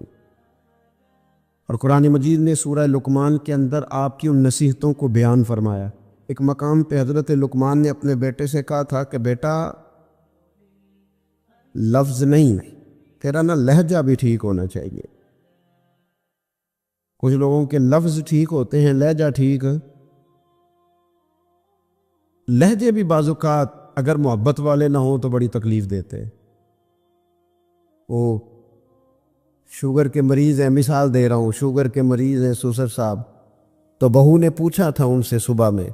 اور قرآن مجید نے سورہ لقمان کے اندر آپ کی ان نصیحتوں کو بیان فرمایا۔ ایک مقام پہ حضرت لقمان نے اپنے بیٹے سے کہا تھا کہ بیٹا لفظ نہیں، تیرا نا لہجہ بھی ٹھیک ہونا چاہیے، کچھ لوگوں کے لفظ ٹھیک ہوتے ہیں، لہجہ ٹھیک، لہجے بھی بعض اوقات اگر محبت والے نہ ہوں تو بڑی تکلیف دیتے ہیں۔ وہ شوگر کے مریض ہیں، مثال دے رہا ہوں، شوگر کے مریض ہیں سسر صاحب، تو بہو نے پوچھا تھا ان سے صبح میں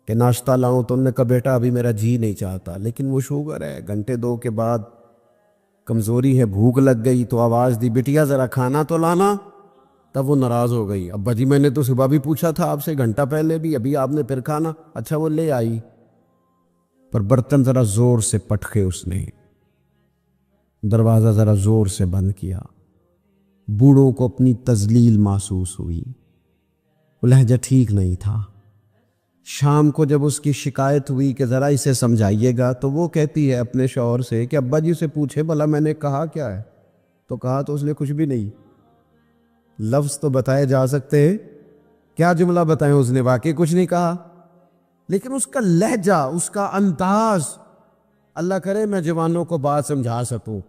کہ ناشتہ لاؤں، تو انہوں نے کہا بیٹا ابھی میرا جی نہیں چاہتا، لیکن وہ شوگر ہے، گھنٹے دو کے بعد کمزوری ہے، بھوک لگ گئی تو آواز دی بیٹیا ذرا کھانا تو لانا، تب وہ ناراض ہو گئی، ابا جی میں نے تو صبح بھی پوچھا تھا آپ سے، گھنٹہ پہلے بھی، ابھی آپ نے پھر کھانا، اچھا وہ لے آئی، پر برتن ذرا زور سے پٹکے، اس نے دروازہ ذرا زور سے بند کیا، بوڑھوں کو اپنی تذلیل محسوس ہوئی، وہ لہجہ ٹھیک نہیں تھا۔ شام کو جب اس کی شکایت ہوئی کہ ذرا اسے سمجھائیے گا، تو وہ کہتی ہے اپنے شوہر سے کہ ابا جی سے پوچھے بھلا میں نے کہا کیا ہے، تو کہا تو اس نے کچھ بھی نہیں، لفظ تو بتائے جا سکتے، کیا جملہ بتائیں، اس نے واقعی کچھ نہیں کہا، لیکن اس کا لہجہ، اس کا انداز، اللہ کرے میں جوانوں کو بات سمجھا سکوں،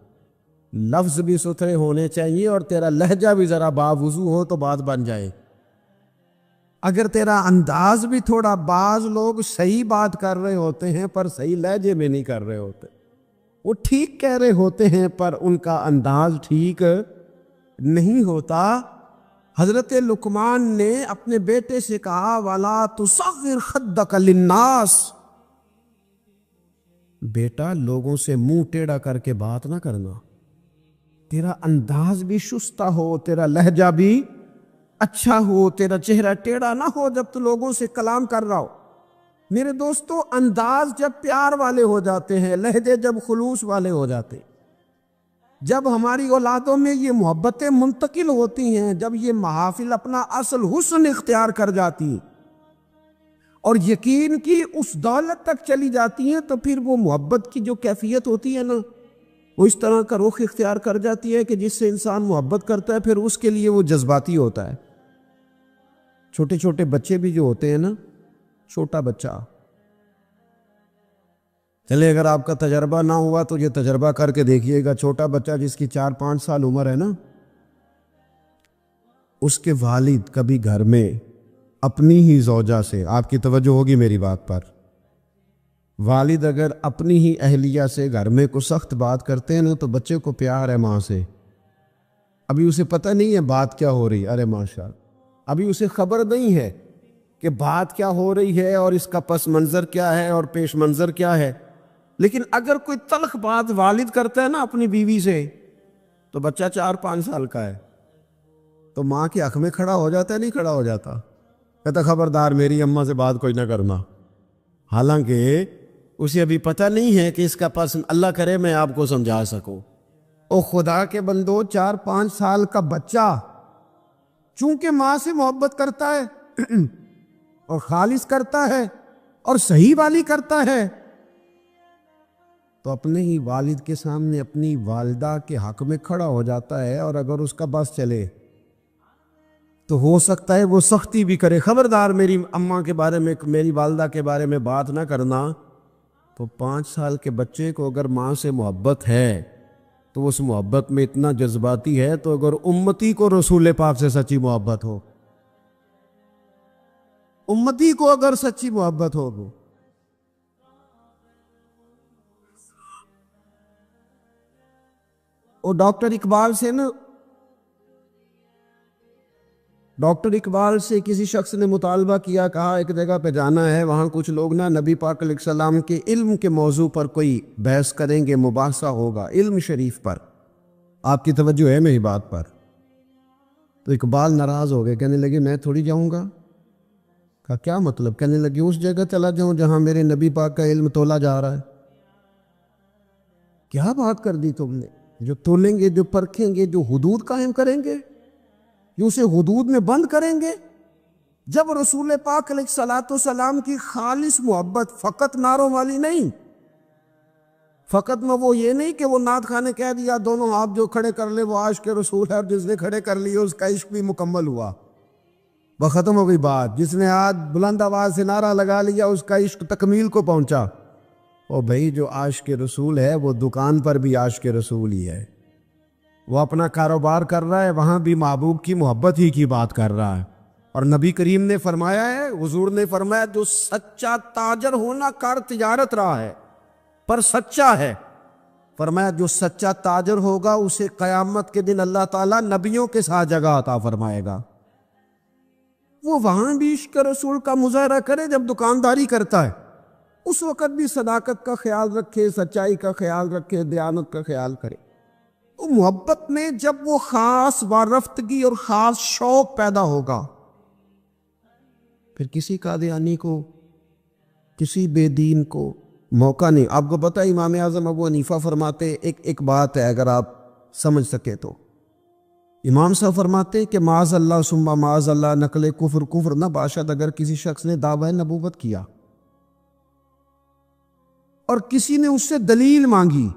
لفظ بھی ستھرے ہونے چاہیے اور تیرا لہجہ بھی ذرا باوضو ہو تو بات بن جائے۔ اگر تیرا انداز بھی تھوڑا، بعض لوگ صحیح بات کر رہے ہوتے ہیں پر صحیح لہجے میں نہیں کر رہے ہوتے، وہ ٹھیک کہہ رہے ہوتے ہیں پر ان کا انداز ٹھیک نہیں ہوتا۔ حضرت لقمان نے اپنے بیٹے سے کہا وَلَا تُصَغِّرْ خَدَّكَ لِلنَّاسِ، بیٹا لوگوں سے منہ ٹیڑھا کر کے بات نہ کرنا، تیرا انداز بھی شستہ ہو، تیرا لہجہ بھی اچھا ہو، تیرا چہرہ ٹیڑھا نہ ہو جب تو لوگوں سے کلام کر رہا ہو۔ میرے دوستو، انداز جب پیار والے ہو جاتے ہیں، لہجے جب خلوص والے ہو جاتے ہیں، جب ہماری اولادوں میں یہ محبتیں منتقل ہوتی ہیں، جب یہ محافل اپنا اصل حسن اختیار کر جاتی ہیں اور یقین کی اس دولت تک چلی جاتی ہیں، تو پھر وہ محبت کی جو کیفیت ہوتی ہے نا، وہ اس طرح کا رخ اختیار کر جاتی ہے کہ جس سے انسان محبت کرتا ہے پھر اس کے لیے وہ جذباتی ہوتا ہے۔ چھوٹے چھوٹے بچے بھی جو ہوتے ہیں نا، چھوٹا بچہ، چلے اگر آپ کا تجربہ نہ ہوا تو یہ تجربہ کر کے دیکھیے گا، چھوٹا بچہ جس کی 4-5 سال عمر ہے نا، اس کے والد کبھی گھر میں اپنی ہی زوجہ سے، آپ کی توجہ ہوگی میری بات پر، والد اگر اپنی ہی اہلیہ سے گھر میں کوئی سخت بات کرتے ہیں نا تو بچے کو پیار ہے ماں سے، ابھی اسے پتہ نہیں ہے بات کیا ہو رہی، ارے ماشاءاللہ، ابھی اسے خبر نہیں ہے کہ بات کیا ہو رہی ہے اور اس کا پس منظر کیا ہے اور پیش منظر کیا ہے، لیکن اگر کوئی تلخ بات والد کرتا ہے نا اپنی بیوی سے تو بچہ 4-5 سال کا ہے تو ماں کے حق میں کھڑا ہو جاتا ہے، نہیں کھڑا ہو جاتا، کہتا خبردار میری اماں سے بات کوئی نہ کرنا، حالانکہ اسے ابھی پتہ نہیں ہے کہ اس کا پس، اللہ کرے میں آپ کو سمجھا سکوں۔ او خدا کے بندو، 4-5 سال کا بچہ چونکہ ماں سے محبت کرتا ہے اور خالص کرتا ہے اور صحیح والی کرتا ہے، تو اپنے ہی والد کے سامنے اپنی والدہ کے حق میں کھڑا ہو جاتا ہے، اور اگر اس کا بس چلے تو ہو سکتا ہے وہ سختی بھی کرے، خبردار میری اماں کے بارے میں، میری والدہ کے بارے میں بات نہ کرنا۔ تو 5 سال کے بچے کو اگر ماں سے محبت ہے تو اس محبت میں اتنا جذباتی ہے، تو اگر امتی کو رسول پاک سے سچی محبت ہو، امتی کو اگر سچی محبت ہو، اور ڈاکٹر اقبال سے کسی شخص نے مطالبہ کیا، کہا ایک جگہ پہ جانا ہے، وہاں کچھ لوگ نا نبی پاک علیہ السلام کے علم کے موضوع پر کوئی بحث کریں گے، مباحثہ ہوگا علم شریف پر، آپ کی توجہ ہے میری بات پر؟ تو اقبال ناراض ہو گئے، کہنے لگے میں تھوڑی جاؤں گا۔ کہا کیا مطلب؟ کہنے لگے اس جگہ چلا جاؤں جہاں میرے نبی پاک کا علم تولا جا رہا ہے۔ کیا بات کر دی تم نے؟ جو تولیں گے، جو پرکھیں گے، جو حدود قائم کریں گے، جو اسے حدود میں بند کریں گے، جب رسول پاک علیہ الصلاۃ والسلام کی خالص محبت فقط نعروں والی نہیں، فقط میں وہ یہ نہیں کہ وہ نعت خانے کہہ دیا دونوں ہاتھ جو کھڑے کر لے وہ عاشق رسول ہے، اور جس نے کھڑے کر لیے اس کا عشق بھی مکمل ہوا، وہ ختم ہو گئی بات، جس نے ہاتھ بلند آواز سے نعرہ لگا لیا اس کا عشق تکمیل کو پہنچا۔ اور بھائی جو عاشق رسول ہے وہ دکان پر بھی عاشق رسول ہی ہے، وہ اپنا کاروبار کر رہا ہے، وہاں بھی محبوب کی محبت ہی کی بات کر رہا ہے۔ اور نبی کریم نے فرمایا ہے، حضور نے فرمایا، جو سچا تاجر ہونا کار تجارت رہا ہے پر سچا ہے، فرمایا جو سچا تاجر ہوگا اسے قیامت کے دن اللہ تعالیٰ نبیوں کے ساتھ جگہ عطا فرمائے گا۔ وہ وہاں بھی عشق رسول کا مظاہرہ کرے جب دکانداری کرتا ہے، اس وقت بھی صداقت کا خیال رکھے، سچائی کا خیال رکھے، دیانت کا خیال کرے۔ وہ محبت میں جب وہ خاص وارفتگی اور خاص شوق پیدا ہوگا، پھر کسی قادیانی کو، کسی بے دین کو موقع نہیں۔ آپ کو پتہ ہے امام اعظم ابو حنیفہ فرماتے، ایک بات ہے اگر آپ سمجھ سکے تو، امام صاحب فرماتے کہ معاذ اللہ ثم معاذ اللہ نقل کفر نہ باشد اگر کسی شخص نے دعوی نبوت کیا اور کسی نے اس سے دلیل مانگی،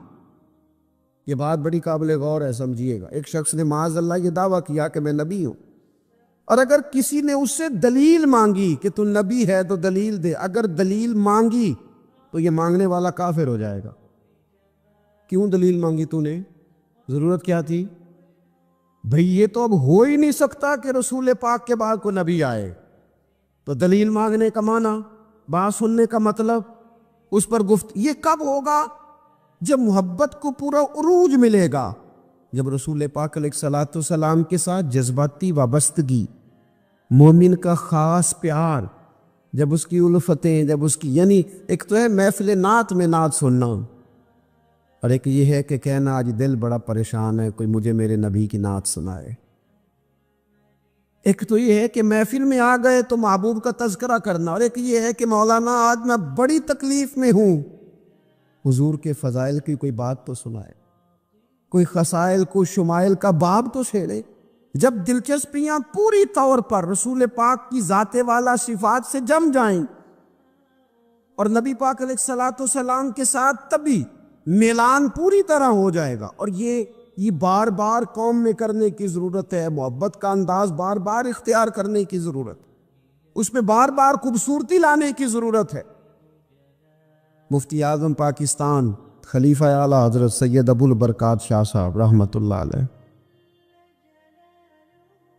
یہ بات بڑی قابل غور ہے، سمجھیے گا۔ ایک شخص نے معاذ اللہ یہ دعویٰ کیا کہ میں نبی ہوں، اور اگر کسی نے اس سے دلیل مانگی کہ تو نبی ہے تو دلیل دے، اگر دلیل مانگی تو یہ مانگنے والا کافر ہو جائے گا۔ کیوں دلیل مانگی تو نے؟ ضرورت کیا تھی؟ بھئی یہ تو اب ہو ہی نہیں سکتا کہ رسول پاک کے بعد کوئی نبی آئے، تو دلیل مانگنے کا معنی، بات سننے کا مطلب، اس پر یہ کب ہوگا؟ جب محبت کو پورا عروج ملے گا، جب رسول پاک علیہ الصلوۃ والسلام کے ساتھ جذباتی وابستگی، مومن کا خاص پیار، جب اس کی الفتیں، جب اس کی، یعنی ایک تو ہے محفل نعت میں نعت سننا، اور ایک یہ ہے کہ کہنا آج دل بڑا پریشان ہے، کوئی مجھے میرے نبی کی نعت سنائے۔ ایک تو یہ ہے کہ محفل میں آ گئے تو محبوب کا تذکرہ کرنا، اور ایک یہ ہے کہ مولانا آج میں بڑی تکلیف میں ہوں، حضور کے فضائل کی کوئی بات تو سنائے، کوئی خصائل کو شمائل کا باب تو چھیڑے۔ جب دلچسپیاں پوری طور پر رسول پاک کی ذات والا صفات سے جم جائیں اور نبی پاک علیہ الصلوۃ والسلام کے ساتھ تبھی میلان پوری طرح ہو جائے گا۔ اور یہ بار بار قوم میں کرنے کی ضرورت ہے، محبت کا انداز بار بار اختیار کرنے کی ضرورت، اس میں بار بار خوبصورتی لانے کی ضرورت ہے۔ مفتی اعظم پاکستان خلیفہ اعلیٰ حضرت سید ابو البرکات شاہ صاحب رحمۃ اللہ علیہ،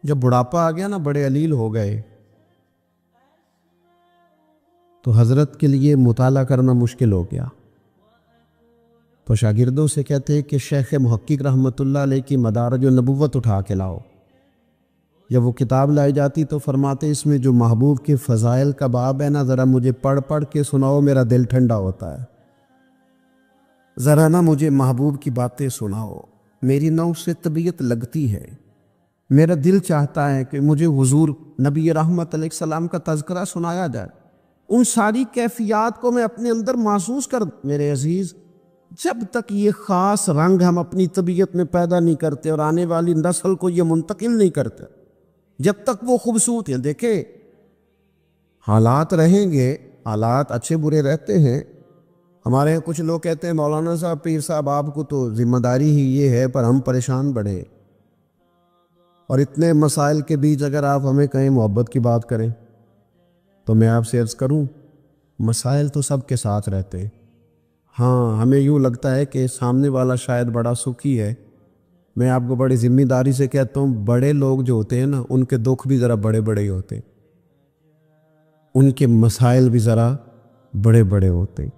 جب بڑھاپا آ گیا نا، بڑے علیل ہو گئے، تو حضرت کے لیے مطالعہ کرنا مشکل ہو گیا، تو شاگردوں سے کہتے کہ شیخ محقق رحمۃ اللہ علیہ کی مدارج النبوت اٹھا کے لاؤ۔ جب وہ کتاب لائی جاتی تو فرماتے اس میں جو محبوب کے فضائل کا باب ہے نا، ذرا مجھے پڑھ پڑھ کے سناؤ، میرا دل ٹھنڈا ہوتا ہے، ذرا نا مجھے محبوب کی باتیں سناؤ، میری نہ اس سے طبیعت لگتی ہے، میرا دل چاہتا ہے کہ مجھے حضور نبی رحمت علیہ السلام کا تذکرہ سنایا جائے، ان ساری کیفیات کو میں اپنے اندر محسوس کر۔ میرے عزیز، جب تک یہ خاص رنگ ہم اپنی طبیعت میں پیدا نہیں کرتے اور آنے والی نسل کو یہ منتقل نہیں کرتے، جب تک وہ خوبصورت ہیں، دیکھیں حالات رہیں گے، حالات اچھے برے رہتے ہیں۔ ہمارے یہاں کچھ لوگ کہتے ہیں مولانا صاحب، پیر صاحب، آپ کو تو ذمہ داری ہی یہ ہے، پر ہم پریشان بڑھے، اور اتنے مسائل کے بیچ اگر آپ ہمیں کہیں محبت کی بات کریں تو میں آپ سے عرض کروں، مسائل تو سب کے ساتھ رہتے ہیں۔ ہاں، ہمیں یوں لگتا ہے کہ سامنے والا شاید بڑا سکھی ہے، میں آپ کو بڑی ذمہ داری سے کہتا ہوں، بڑے لوگ جو ہوتے ہیں نا، ان کے دکھ بھی ذرا بڑے بڑے ہی ہوتے ہیں، ان کے مسائل بھی ذرا بڑے بڑے ہوتے ہیں۔